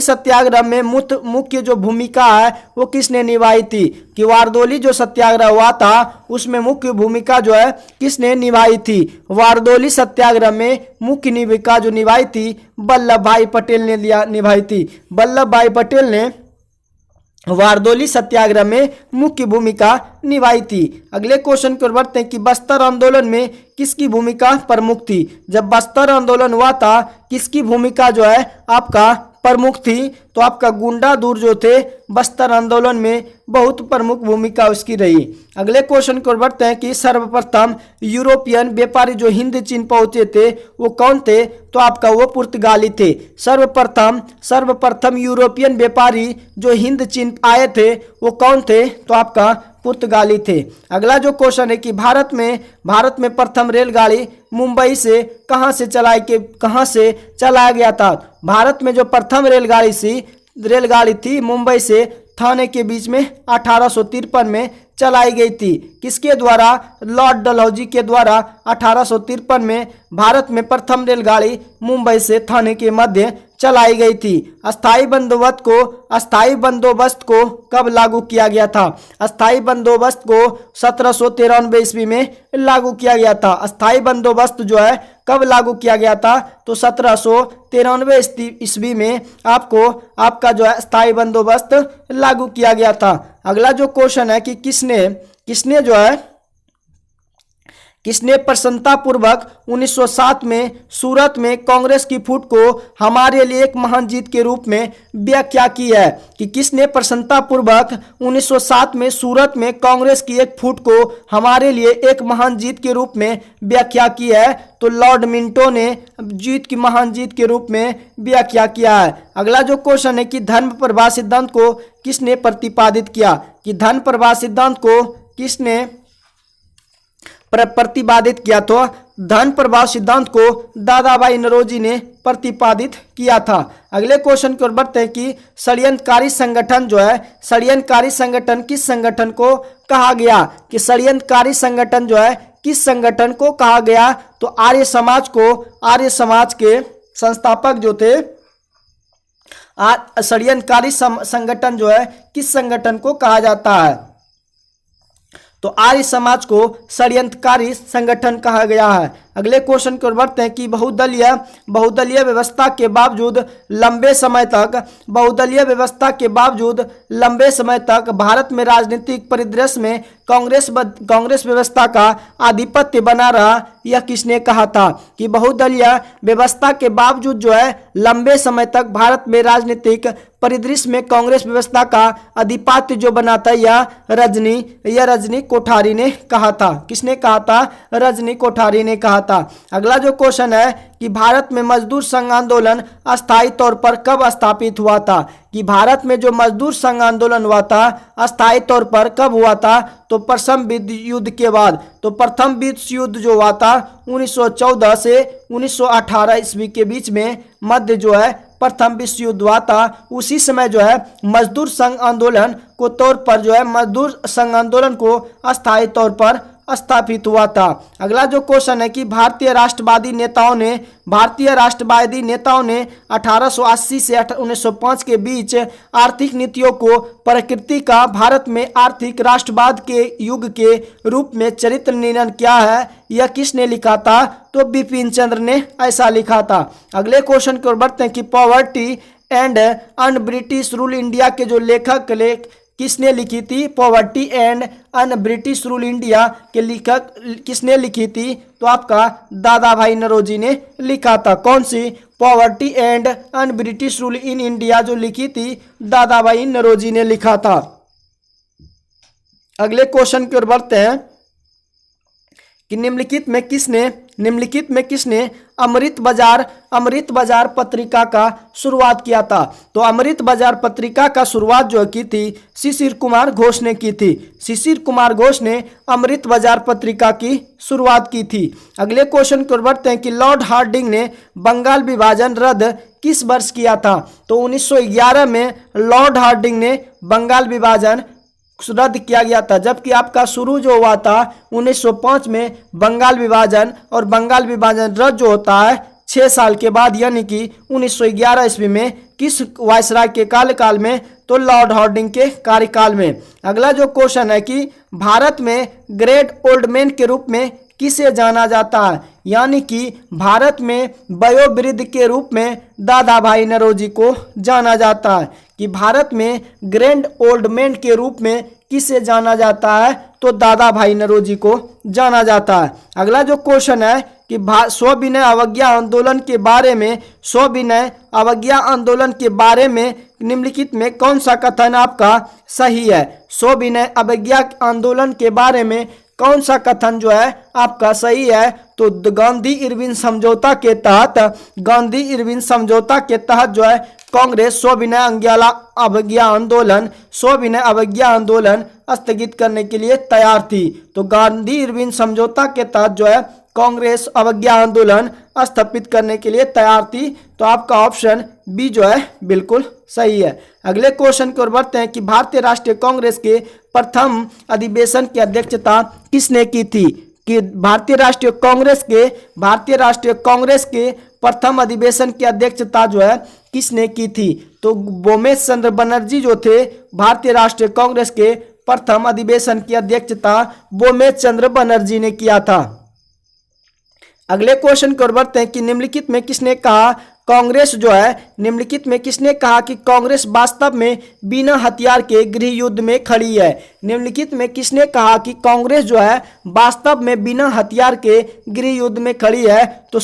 Speaker 1: सत्याग्रह में मुख्य जो भूमिका है वो किसने निभाई थी? कि वारदोली जो सत्याग्रह हुआ था उसमें मुख्य भूमिका जो है किसने निभाई थी? वारदोली सत्याग्रह में मुख्य भूमिका जो निभाई थी वल्लभ भाई पटेल ने निभाई थी। वल्लभ भाई पटेल ने वारदोली सत्याग्रह में मुख्य भूमिका निभाई थी। अगले क्वेश्चन की ओर बढ़ते हैं कि बस्तर आंदोलन में किसकी भूमिका प्रमुख थी? जब बस्तर आंदोलन हुआ था किसकी भूमिका जो है आपका प्रमुख थी? तो आपका गुंडा दूर जो थे बस्तर आंदोलन में बहुत प्रमुख भूमिका उसकी रही। अगले क्वेश्चन की ओर बढ़ते हैं कि सर्वप्रथम यूरोपियन व्यापारी जो हिंद चीन पहुंचे थे वो कौन थे? तो आपका वो पुर्तगाली थे। सर्वप्रथम यूरोपियन व्यापारी जो हिंद चीन आए थे वो कौन थे? तो आपका पुर्तगाली थे। अगला जो क्वेश्चन है कि भारत में प्रथम रेलगाड़ी मुंबई से कहां से चलाया गया था? भारत में जो प्रथम रेलगाड़ी थी मुंबई से थाने के बीच में 1853 में चलाई गई थी। किसके द्वारा? लॉर्ड डलहौजी के द्वारा 1853 में भारत में प्रथम रेलगाड़ी मुंबई से थाने के मध्य चलाई गई थी। अस्थाई बंदोबस्त को कब लागू किया गया था? अस्थाई बंदोबस्त को 1793 ईस्वी में लागू किया गया था। अस्थाई बंदोबस्त जो है कब लागू किया गया था? तो 1793 ईस्वी में आपका जो है अस्थाई बंदोबस्त लागू किया गया था। अगला जो क्वेश्चन है कि किसने प्रसन्नतापूर्वक 1907 में सूरत में कांग्रेस की फूट को हमारे लिए एक महान जीत के रूप में व्याख्या की है? कि किसने प्रसन्नतापूर्वक 1907 में सूरत में कांग्रेस की एक फूट को हमारे लिए एक महान जीत के रूप में व्याख्या की है? तो लॉर्ड मिंटो ने जीत की महान जीत के रूप में व्याख्या किया है। अगला जो क्वेश्चन है कि धर्म प्रवाह सिद्धांत को किसने प्रतिपादित किया? कि धर्म प्रवाह सिद्धांत को किसने प्रतिपादित किया? तो धन प्रवाह सिद्धांत को दादाभाई नौरोजी ने प्रतिपादित किया था। अगले क्वेश्चन की ओर बढ़ते हैं कि षड्यंत्रकारी संगठन जो है, षड्यंत्रकारी संगठन किस संगठन को कहा गया? कि षड्यंत्रकारी संगठन जो है किस संगठन को कहा गया? तो आर्य समाज को, आर्य समाज के संस्थापक जो थे, षड्यंत्रकारी संगठन जो है किस संगठन को कहा जाता है? तो आर्य समाज को षड्यंत्रकारी संगठन कहा गया है। अगले क्वेश्चन की ओर बढ़ते हैं कि बहुदलीय व्यवस्था के बावजूद लंबे समय तक भारत में राजनीतिक परिदृश्य में कांग्रेस व्यवस्था का आधिपत्य बना रहा, यह किसने कहा था? कि बहुदलीय व्यवस्था के बावजूद जो है लंबे समय तक भारत में राजनीतिक परिदृश्य में कांग्रेस व्यवस्था का आधिपत्य जो बना था, यह रजनी कोठारी ने कहा था। किसने कहा था? रजनी कोठारी ने कहा था। अगला जो क्वेश्चन है कि भारत में मजदूर संघ आंदोलन अस्थायी तौर पर कब स्थापित हुआ था? कि भारत में जो मजदूर संघ आंदोलन हुआ था अस्थायी तौर पर कब हुआ था? तो प्रथम विश्व युद्ध के बाद। तो प्रथम विश्व युद्ध जो हुआ था 1914 से 1918 ईस्वी के बीच में मध्य जो है प्रथम विश्व युद्ध हुआ था। उसी समय जो है मजदूर संघ आंदोलन को तौर पर जो है मजदूर संघ आंदोलन को अस्थायी तौर पर स्थापित हुआ था। अगला जो क्वेश्चन है कि भारतीय राष्ट्रवादी नेताओं ने 1880 से 1905 के बीच आर्थिक नीतियों को प्रकृति का भारत में आर्थिक राष्ट्रवाद के युग के रूप में चरित्र निर्णय किया है, यह किसने लिखा था? तो बिपिन चंद्र ने ऐसा लिखा था। अगले क्वेश्चन की ओर बढ़ते हैं कि poverty and un British rule India के जो लेखक किसने लिखी थी? Poverty and un British rule India के लेखक किसने लिखी थी? तो आपका दादाभाई नौरोजी ने लिखा था। कौन सी? Poverty and un British rule in India जो लिखी थी दादाभाई नौरोजी ने लिखा था। अगले क्वेश्चन की ओर बढ़ते हैं कि निम्नलिखित में किसने अमृत बाजार पत्रिका का शुरुआत किया था? तो अमृत बाजार पत्रिका का शुरुआत जो की थी शिशिर कुमार घोष ने की थी। शिशिर कुमार घोष ने अमृत बाजार पत्रिका की शुरुआत की थी। अगले क्वेश्चन की ओर बढ़ते हैं कि लॉर्ड हार्डिंग ने बंगाल विभाजन रद्द किस वर्ष किया था? तो 1911 में लॉर्ड हार्डिंग ने बंगाल विभाजन रद्द किया गया था। जबकि आपका शुरू जो हुआ था 1905 में बंगाल विभाजन, और बंगाल विभाजन रद्द जो होता है 6 साल के बाद, यानी कि 1911 ईस्वी में किस वायसराय के कार्यकाल में? तो लॉर्ड हार्डिंग के कार्यकाल में। अगला जो क्वेश्चन है कि भारत में ग्रेट ओल्ड मैन के रूप में किसे जाना जाता है? यानी कि भारत में वयोवृद्ध के रूप में दादाभाई नौरोजी को जाना जाता है। कि भारत में ग्रैंड ओल्ड मैन के रूप में किसे जाना जाता है? तो दादाभाई नौरोजी को जाना जाता है। अगला जो क्वेश्चन है कि सविनय अवज्ञा आंदोलन के बारे में निम्नलिखित में कौन सा कथन आपका सही है? सविनय अवज्ञा आंदोलन के बारे में कौन सा कथन जो है आपका सही है? तो गांधी इरविन समझौता के तहत जो है कांग्रेस सविनय अवज्ञा आंदोलन स्थगित करने के लिए तैयार थी। तो गांधी इरविन समझौता के तहत जो है कांग्रेस अवज्ञा आंदोलन स्थापित करने के लिए तैयार थी। तो आपका ऑप्शन बी जो है बिल्कुल सही है। अगले क्वेश्चन की ओर बढ़ते हैं कि भारतीय राष्ट्रीय कांग्रेस के प्रथम अधिवेशन की अध्यक्षता किसने की थी? कि भारतीय राष्ट्रीय कांग्रेस के प्रथम अधिवेशन की अध्यक्षता जो है किसने की थी? तो बोमेश चंद्र बनर्जी जो थे भारतीय राष्ट्रीय कांग्रेस के प्रथम अधिवेशन की अध्यक्षता बोमेश चंद्र बनर्जी ने किया था। अगले क्वेश्चन की ओर बढ़ते हैं कि निम्नलिखित में किसने कहा कांग्रेस जो है निम्नलिखित में किसने कहा कि कांग्रेस वास्तव में बिना हथियार के गृह युद्ध में खड़ी है? निम्नलिखित में किसने कहा कि कांग्रेस जो है वास्तव में बिना हथियार के गृह युद्ध में खड़ी है? तो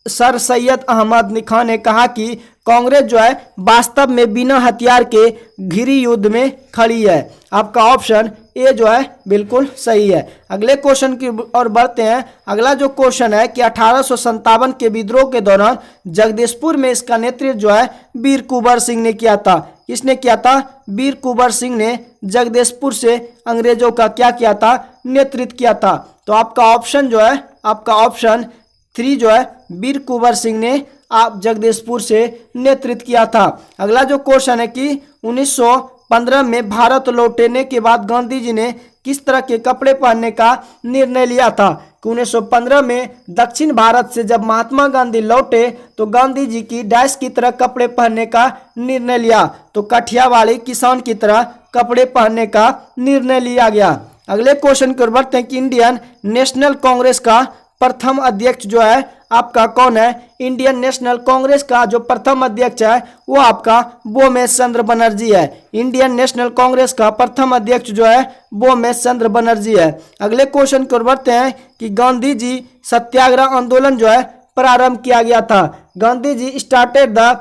Speaker 1: सर सैयद अहमद खान ने कहा कि कांग्रेस जो है वास्तव में बिना हथियार के गृह युद्ध में खड़ी है। आपका ऑप्शन ए जो है बिल्कुल सही है। अगले क्वेश्चन की ओर बढ़ते हैं। अगला जो क्वेश्चन है कि 1857 के विद्रोह के दौरान जगदीशपुर में इसका नेतृत्व जो है वीर कुंवर सिंह ने किया था। किसने किया था? वीर कुंवर सिंह ने जगदीशपुर से अंग्रेजों का क्या किया था? नेतृत्व किया था। तो आपका ऑप्शन जो है आपका ऑप्शन 3 जो है वीर कुंवर सिंह ने आप जगदीशपुर से नेतृत्व किया था। अगला जो क्वेश्चन है कि 1915 में भारत लौटने के बाद गांधी जी ने किस तरह के कपड़े पहनने का निर्णय लिया था? कि 1915 में दक्षिण भारत से जब महात्मा गांधी लौटे तो गांधी जी की डैश की तरह कपड़े पहनने का निर्णय लिया। तो कठियावाड़ी किसान की तरह कपड़े पहनने का निर्णय लिया गया। अगले क्वेश्चन की ओर बढ़ते हैं कि इंडियन नेशनल कांग्रेस का प्रथम अध्यक्ष जो है आपका कौन है? इंडियन नेशनल कांग्रेस का जो प्रथम अध्यक्ष है वो आपका बोमेश चंद्र बनर्जी है। इंडियन नेशनल कांग्रेस का प्रथम अध्यक्ष जो है बोमेश चंद्र बनर्जी है। अगले क्वेश्चन की ओर बढ़ते हैं कि गांधी जी सत्याग्रह आंदोलन जो है प्रारंभ किया गया था। Gandhi ji started the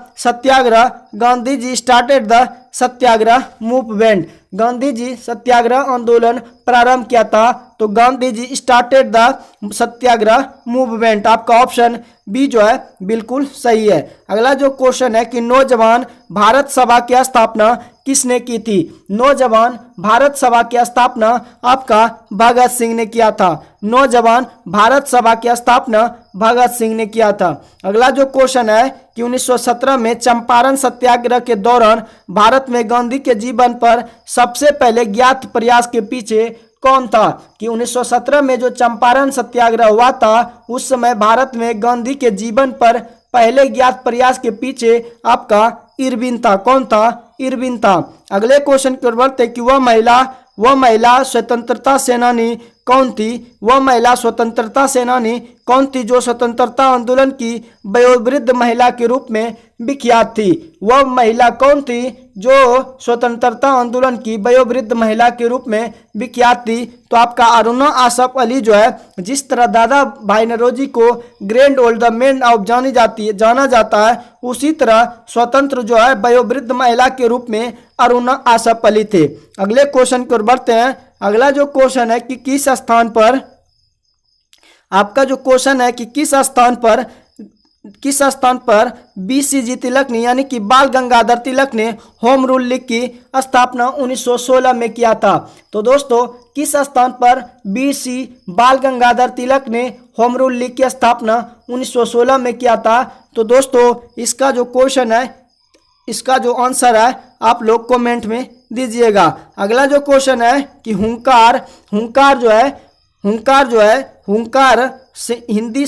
Speaker 1: Satyagraha movement. Gandhi ji सत्याग्रह आंदोलन प्रारंभ किया था। तो Gandhi ji started the Satyagraha movement. आपका ऑप्शन बी जो है बिल्कुल सही है। अगला जो क्वेश्चन है कि नौजवान भारत सभा की स्थापना किसने की थी? नौजवान भारत सभा की स्थापना आपका भगत सिंह ने किया था। नौजवान भारत सभा की स्थापना भगत सिंह ने किया था। अगला जो क्वेश्चन है कि 1917 में चंपारण सत्याग्रह के दौरान भारत में गांधी के जीवन पर सबसे पहले ज्ञात प्रयास के पीछे कौन था? कि 1917 में जो चंपारण सत्याग्रह हुआ था उस समय भारत में गांधी के जीवन पर पहले ज्ञात प्रयास के पीछे आपका इरविन था। कौन था? इरविन था। अगले क्वेश्चन की ओर बढ़ते कि वह महिला स्वतंत्रता सेनानी कौन थी? वह महिला स्वतंत्रता सेनानी कौन थी जो स्वतंत्रता आंदोलन की वयोवृद्ध महिला के रूप में विख्यात थी? वह महिला कौन थी जो स्वतंत्रता आंदोलन की वयोवृद्ध महिला के रूप में विख्यात थी? तो आपका अरुणा आसफ अली जो है, जिस तरह दादा भाई नौरोजी को ग्रैंड ओल्ड मैन ऑफ जाना जाता है, उसी तरह स्वतंत्र जो है वयोवृद्ध महिला के रूप में अरुणा आसफ अली थे। अगले क्वेश्चन की ओर बढ़ते हैं। अगला जो क्वेश्चन है कि किस स्थान पर आपका जो क्वेश्चन है कि किस स्थान पर बीसीजी तिलक ने यानी कि बाल गंगाधर तिलक ने होम रूल लीग की स्थापना 1916 में किया था? तो दोस्तों किस स्थान पर बीसी बाल गंगाधर तिलक ने होम रूल लीग की स्थापना 1916 में किया था? तो दोस्तों इसका जो क्वेश्चन है, इसका जो आंसर है आप लोग कमेंट में दीजिएगा। अगला जो क्वेश्चन है कि हुंकार से हिंदी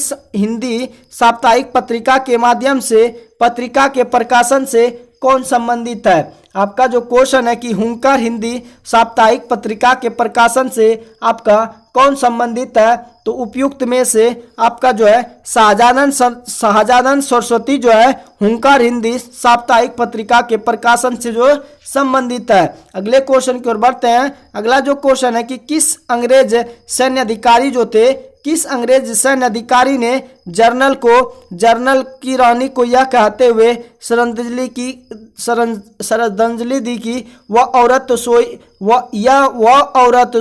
Speaker 1: साप्ताहिक पत्रिका के माध्यम से पत्रिका के प्रकाशन से कौन संबंधित है? आपका जो क्वेश्चन है कि हुंकार हिंदी साप्ताहिक पत्रिका के प्रकाशन से आपका कौन संबंधित है? तो उपयुक्त में से आपका जो है शाहजानंद सरस्वती जो है हुंकार हिंदी साप्ताहिक पत्रिका के प्रकाशन से जो संबंधित है। अगले क्वेश्चन की ओर बढ़ते हैं। अगला जो क्वेश्चन है कि किस अंग्रेज सैन्य अधिकारी ने जनरल की रानी को यह कहते हुए श्रद्धांजलि दी कि वह औरत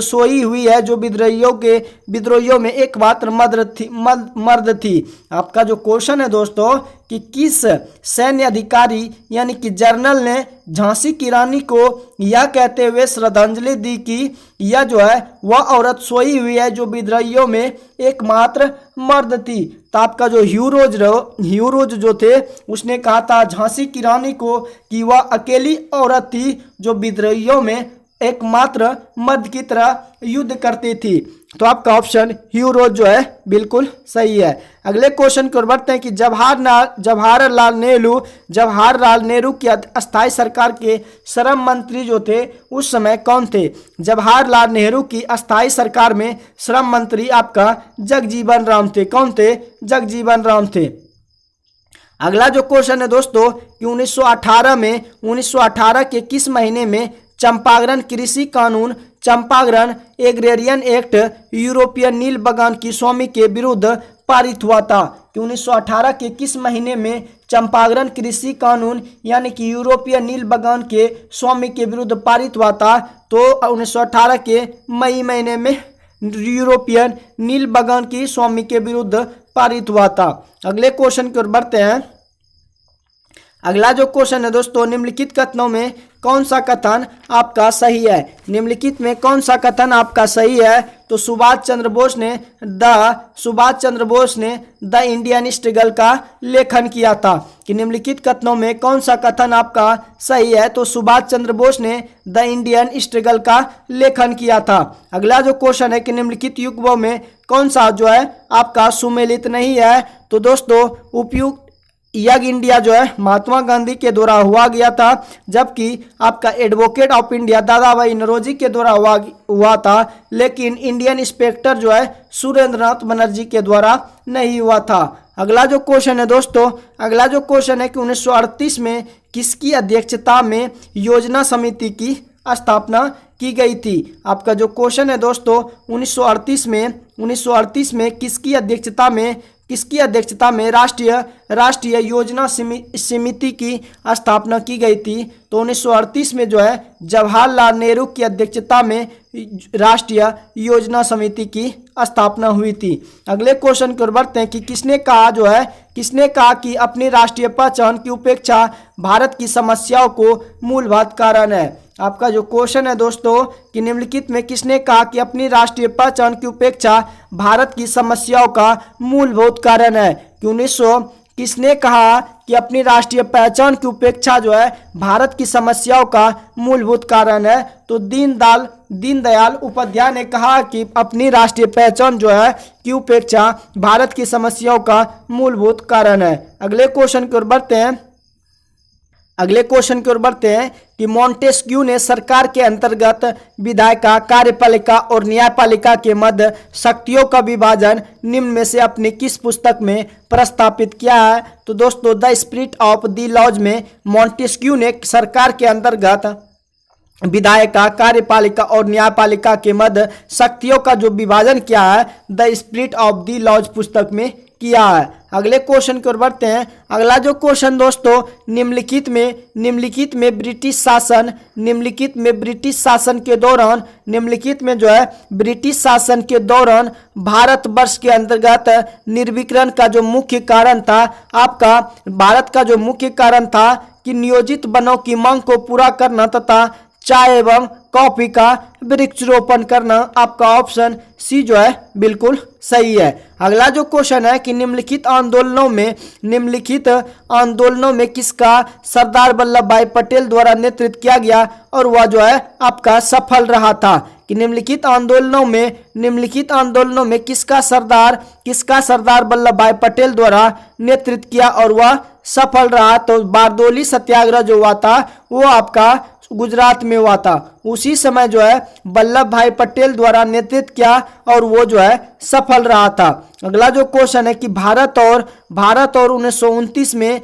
Speaker 1: सोई हुई है जो विद्रोहियों में एकमात्र मर्द थी। आपका जो क्वेश्चन है दोस्तों कि किस सैन्य अधिकारी यानी कि जनरल ने झांसी की रानी को यह कहते हुए श्रद्धांजलि दी कि यह जो है वह औरत सोई हुई है जो विद्रोहियों में एकमात्र मर्द थी? तो आपका जो ह्यूरोज जो थे उसने कहा था झांसी की रानी को कि वह अकेली औरत थी जो विद्रोहियों में एकमात्र मर्द की तरह युद्ध करती थी। तो आपका ऑप्शन ह्यूरोज जो है बिल्कुल सही है। अगले क्वेश्चन की ओर बढ़ते हैं कि जवाहरलाल नेहरू की अस्थायी सरकार के श्रम मंत्री जो थे उस समय कौन थे? जवाहरलाल नेहरू की अस्थायी सरकार में श्रम मंत्री आपका जगजीवन राम थे। कौन थे? जगजीवन राम थे। अगला जो क्वेश्चन है दोस्तों कि 1918 के किस महीने में चंपारण कृषि कानून, चंपारण एग्रेरियन एक्ट यूरोपियन नील बगान की स्वामी के विरुद्ध पारित हुआ था? कि 1918 के किस महीने में चंपारण कृषि कानून यानी कि यूरोपियन नील बगान के स्वामी के विरुद्ध पारित हुआ था? तो 1918 के मई महीने में यूरोपियन नील बगान की स्वामी के विरुद्ध पारित हुआ था। अगले क्वेश्चन की ओर बढ़ते हैं। अगला जो क्वेश्चन है दोस्तों, निम्नलिखित कथनों में कौन सा कथन आपका सही है? निम्नलिखित में कौन सा कथन आपका सही है? तो सुभाष चंद्र बोस ने द इंडियन स्ट्रगल का लेखन किया था। कि निम्नलिखित कथनों में कौन सा कथन आपका सही है? तो सुभाष चंद्र बोस ने द इंडियन स्ट्रगल का लेखन किया था। अगला जो क्वेश्चन है कि निम्नलिखित युग्मों में कौन सा जो है आपका सुमेलित नहीं है? तो दोस्तों उपयुक्त यंग इंडिया जो है महात्मा गांधी के द्वारा हुआ गया था, जबकि आपका एडवोकेट ऑफ इंडिया दादा भाई नौरोजी के द्वारा हुआ था, लेकिन इंडियन इंस्पेक्टर जो है सुरेंद्रनाथ बनर्जी के द्वारा नहीं हुआ था। अगला जो क्वेश्चन है दोस्तों, अगला जो क्वेश्चन है कि 1938 में किसकी अध्यक्षता में योजना समिति की स्थापना की गई थी? आपका जो क्वेश्चन है दोस्तों 1938 में किसकी अध्यक्षता में राष्ट्रीय योजना समिति की स्थापना की गई थी? तो 1938 में जो है जवाहरलाल नेहरू की अध्यक्षता में राष्ट्रीय योजना समिति की स्थापना हुई थी। अगले क्वेश्चन की ओर बढ़ते हैं कि किसने कहा कि अपनी राष्ट्रीय पहचान की उपेक्षा भारत की समस्याओं को मूलभूत कारण है? आपका जो क्वेश्चन है दोस्तों कि निम्नलिखित में किसने कहा कि अपनी राष्ट्रीय पहचान की उपेक्षा भारत की समस्याओं का मूलभूत कारण है? कि किसने कहा कि अपनी राष्ट्रीय पहचान की उपेक्षा जो है भारत की समस्याओं का मूलभूत कारण है? तो दीनदयाल उपाध्याय ने कहा कि अपनी राष्ट्रीय पहचान जो है की उपेक्षा भारत की समस्याओं का मूलभूत कारण है। अगले क्वेश्चन की ओर बढ़ते हैं कि मॉन्टेस्क्यू ने सरकार के अंतर्गत विधायिका, कार्यपालिका और न्यायपालिका के मध्य शक्तियों का विभाजन निम्न में से अपनी किस पुस्तक में प्रस्तापित किया है? तो दोस्तों the spirit of the laws में मॉन्टेस्क्यू ने सरकार के अंतर्गत विधायिका, कार्यपालिका और न्यायपालिका के मध्य शक्तियों का जो विभाजन किया है the spirit of the laws पुस्तक में किया है। अगले क्वेश्चन की ओर बढ़ते हैं। अगला जो क्वेश्चन दोस्तों निम्नलिखित में ब्रिटिश शासन के दौरान भारतवर्ष के अंतर्गत निर्विकरण का जो मुख्य कारण था, आपका भारत का जो मुख्य कारण था कि नियोजित वनों की मांग को पूरा करना तथा चाय एवं कॉफी का वृक्षारोपण करना। आपका ऑप्शन सी जो है बिल्कुल सही है। अगला जो क्वेश्चन है कि निम्नलिखित आंदोलनों में किसका सरदार वल्लभ भाई पटेल द्वारा नेतृत्व किया गया और वह जो है आपका सफल रहा था? कि निम्नलिखित आंदोलनों में किसका सरदार वल्लभ भाई पटेल द्वारा नेतृत्व किया और वह सफल रहा? तो बारदोली सत्याग्रह जो हुआ था वो आपका गुजरात में हुआ था। उसी समय जो है वल्लभ भाई पटेल द्वारा नेतृत्व किया और वो जो है सफल रहा था। अगला जो क्वेश्चन है कि भारत और 1929 में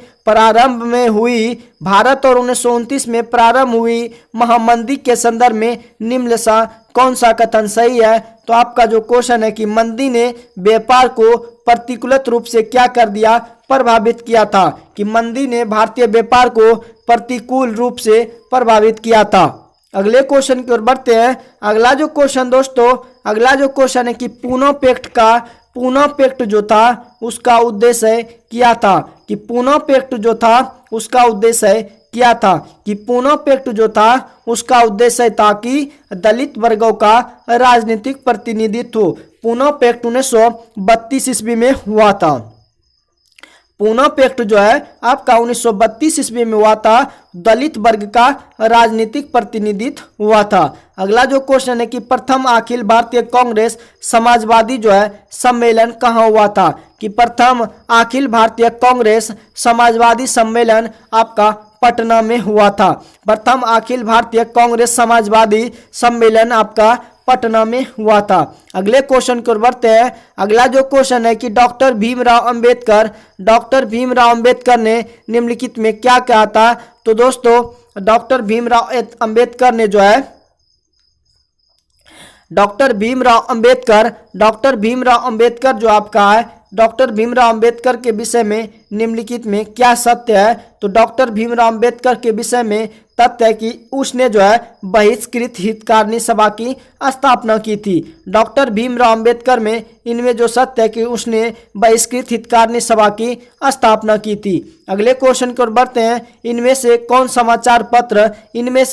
Speaker 1: प्रारंभ हुई महामंदी के संदर्भ में निम्न सा कौन सा कथन सही है? तो आपका जो क्वेश्चन है कि मंदी ने व्यापार को प्रतिकूलित रूप से क्या कर दिया? प्रभावित किया था। कि मंदी ने भारतीय व्यापार को प्रतिकूल रूप से प्रभावित किया था। अगले क्वेश्चन की ओर बढ़ते हैं। अगला जो क्वेश्चन है कि पूना पैक्ट जो था उसका उद्देश्य क्या था? कि पूना पैक्ट जो था उसका उद्देश्य क्या था? कि पूना पैक्ट जो था उसका उद्देश्य था कि दलित वर्गों का राजनीतिक प्रतिनिधित्व। पूना पैक्ट 1932 ईस्वी में हुआ था। पूना पैक्ट जो है आपका 1932 ईस्वी में हुआ था। दलित वर्ग का राजनीतिक प्रतिनिधित्व हुआ था। अगला जो क्वेश्चन है कि प्रथम अखिल भारतीय कांग्रेस समाजवादी जो है सम्मेलन कहाँ हुआ था? कि प्रथम अखिल भारतीय कांग्रेस समाजवादी सम्मेलन आपका पटना में हुआ था। प्रथम अखिल भारतीय कांग्रेस समाजवादी सम्मेलन आपका पटना में हुआ था। अगले क्वेश्चन को बढ़ते हैं। अगला जो क्वेश्चन है कि डॉक्टर भीमराव अंबेडकर ने निम्नलिखित में क्या कहा था। तो दोस्तों डॉक्टर भीमराव अंबेडकर ने जो है डॉक्टर भीमराव अंबेडकर जो आपका है डॉक्टर भीमराव अंबेडकर के विषय में निम्नलिखित में क्या सत्य है। तो डॉक्टर भीमराव अंबेडकर के विषय में तथ्य है कि उसने जो है बहिष्कृत हितकारिणी सभा की स्थापना की थी। डॉक्टर भीमराव अंबेडकर में इनमें जो सत्य है कि उसने बहिष्कृत हितकारिणी सभा की स्थापना की थी। अगले क्वेश्चन की ओर बढ़ते हैं। इनमें से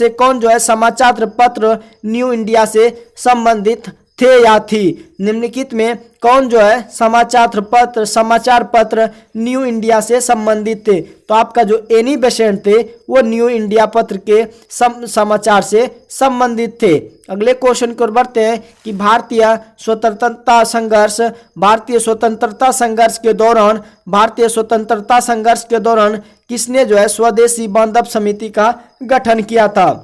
Speaker 1: कौन जो है समाचार पत्र न्यू इंडिया से संबंधित थे या थी। निम्नलिखित में कौन जो है समाचार पत्र न्यू इंडिया से संबंधित थे। तो आपका जो एनी बेसेंट थे वो न्यू इंडिया पत्र के समाचार से संबंधित थे। अगले क्वेश्चन की ओर बढ़ते हैं कि भारतीय स्वतंत्रता संघर्ष के दौरान किसने जो है स्वदेशी बांधव समिति का गठन किया था।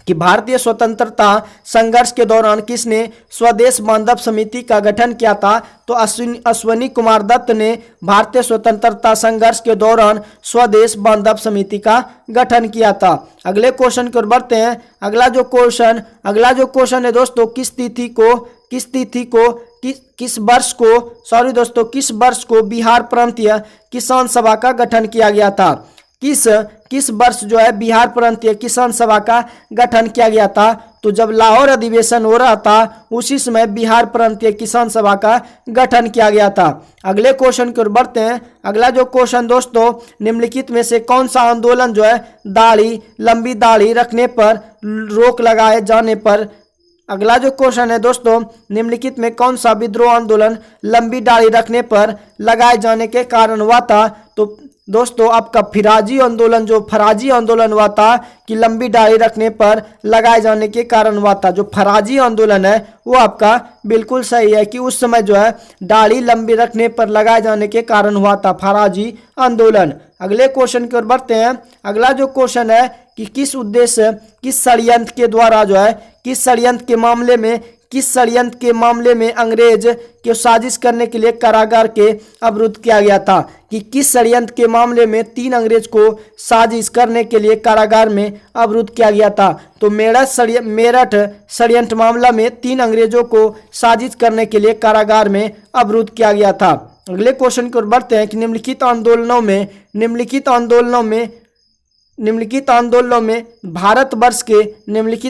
Speaker 1: कि भारतीय स्वतंत्रता संघर्ष के दौरान किसने स्वदेश बांधव समिति का गठन किया था। तो अश्विनी कुमार दत्त ने भारतीय स्वतंत्रता संघर्ष के दौरान स्वदेश बांधव समिति का गठन किया था। अगले क्वेश्चन की ओर बढ़ते हैं। अगला जो क्वेश्चन है दोस्तों किस वर्ष को बिहार प्रांतीय किसान सभा का गठन किया गया था। किस वर्ष जो है बिहार प्रांतीय किसान सभा का गठन किया गया था। तो जब लाहौर अधिवेशन हो रहा था उसी समय बिहार प्रांतीय किसान सभा का गठन किया गया था। अगले क्वेश्चन की ओर बढ़ते हैं। अगला जो क्वेश्चन दोस्तों निम्नलिखित में से कौन सा आंदोलन जो है लंबी दाढ़ी रखने पर रोक लगाए जाने पर। अगला जो क्वेश्चन है दोस्तों निम्नलिखित में कौन सा विद्रोह आंदोलन लंबी दाढ़ी रखने पर लगाए जाने के कारण हुआ था। तो दोस्तों आपका फराजी आंदोलन हुआ था कि लंबी दाढ़ी रखने पर लगाए जाने के कारण हुआ था। जो फराजी आंदोलन है वो आपका बिल्कुल सही है कि उस समय जो है दाढ़ी लंबी रखने पर लगाए जाने के कारण हुआ था फराजी आंदोलन। अगले क्वेश्चन की ओर बढ़ते हैं। अगला जो क्वेश्चन है कि किस षड्यंत्र के मामले में अंग्रेज के साजिश करने के लिए कारागार के अवरुद्ध किया गया था। कि किस षड्यंत्र के मामले में 3 अंग्रेज को साजिश करने के लिए कारागार में अवरुद्ध किया गया था। तो मेरठ षड्यंत्र मामला में 3 अंग्रेजों को साजिश करने के लिए कारागार में अवरुद्ध किया गया था। अगले क्वेश्चन की ओर बढ़ते हैं कि निम्नलिखित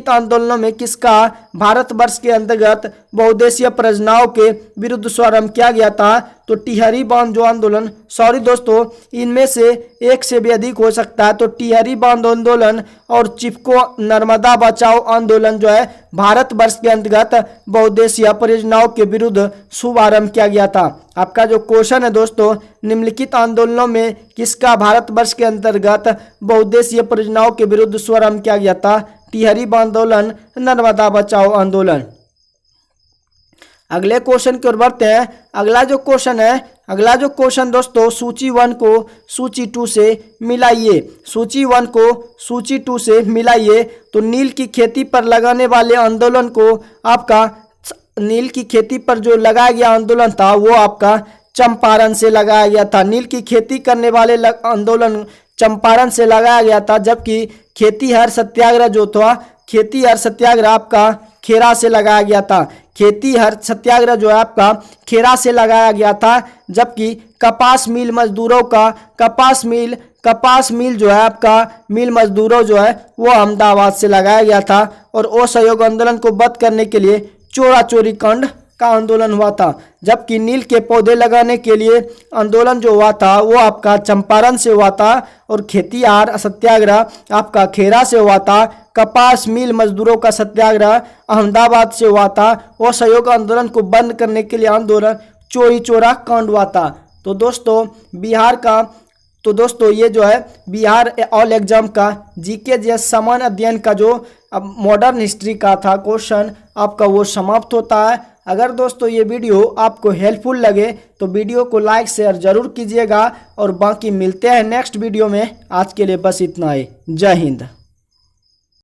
Speaker 1: आंदोलनों में किसका भारतवर्ष के अंतर्गत बहुउद्देशीय परियोजनाओं के विरुद्ध स्वरम किया गया था। तो टिहरी बांध जो आंदोलन दोस्तों इनमें से एक से भी अधिक हो सकता है। तो टिहरी बांध आंदोलन और चिपको नर्मदा बचाओ आंदोलन जो है भारतवर्ष के अंतर्गत बहुउद्देशीय परियोजनाओं के विरुद्ध शुभारंभ किया गया था। आपका जो क्वेश्चन है दोस्तों निम्नलिखित आंदोलनों में किसका भारतवर्ष के अंतर्गत बहुउद्देशीय परियोजनाओं के विरुद्ध शुभारंभ किया गया था। टिहरी बांध आंदोलन, नर्मदा बचाओ आंदोलन। अगले क्वेश्चन की ओर बढ़ते हैं। अगला जो क्वेश्चन दोस्तों सूची 1 को सूची 2 से मिलाइए। तो नील की खेती पर लगाने वाले आंदोलन को आपका नील की खेती पर जो लगाया गया आंदोलन था वो आपका चंपारण से लगाया गया था। नील की खेती करने वाले आंदोलन चंपारण से लगाया गया था। जबकि खेतीहर सत्याग्रह आपका खेरा से लगाया गया था। खेतीहर सत्याग्रह जो है आपका खेरा से लगाया गया था। जबकि कपास मिल जो है आपका मिल मजदूरों जो है वो अहमदाबाद से लगाया गया था। और असहयोग आंदोलन को बंद करने के लिए चोरा चोरी कांड का आंदोलन हुआ था। जबकि नील के पौधे लगाने के लिए आंदोलन जो हुआ था वो आपका चंपारण से हुआ था। और खेतीहर सत्याग्रह आपका खेरा से हुआ था। कपास मिल मजदूरों का सत्याग्रह अहमदाबाद से हुआ था। और सहयोग आंदोलन को बंद करने के लिए आंदोलन चोरी चोरा कांड हुआ था। तो दोस्तों ये जो है बिहार ऑल एग्जाम का जीके जीएस सामान्य अध्ययन का जो अब मॉडर्न हिस्ट्री का था क्वेश्चन आपका वो समाप्त होता है। अगर दोस्तों ये वीडियो आपको हेल्पफुल लगे तो वीडियो को लाइक शेयर जरूर कीजिएगा। और बाकी मिलते हैं नेक्स्ट वीडियो में। आज के लिए बस इतना ही। जय हिंद।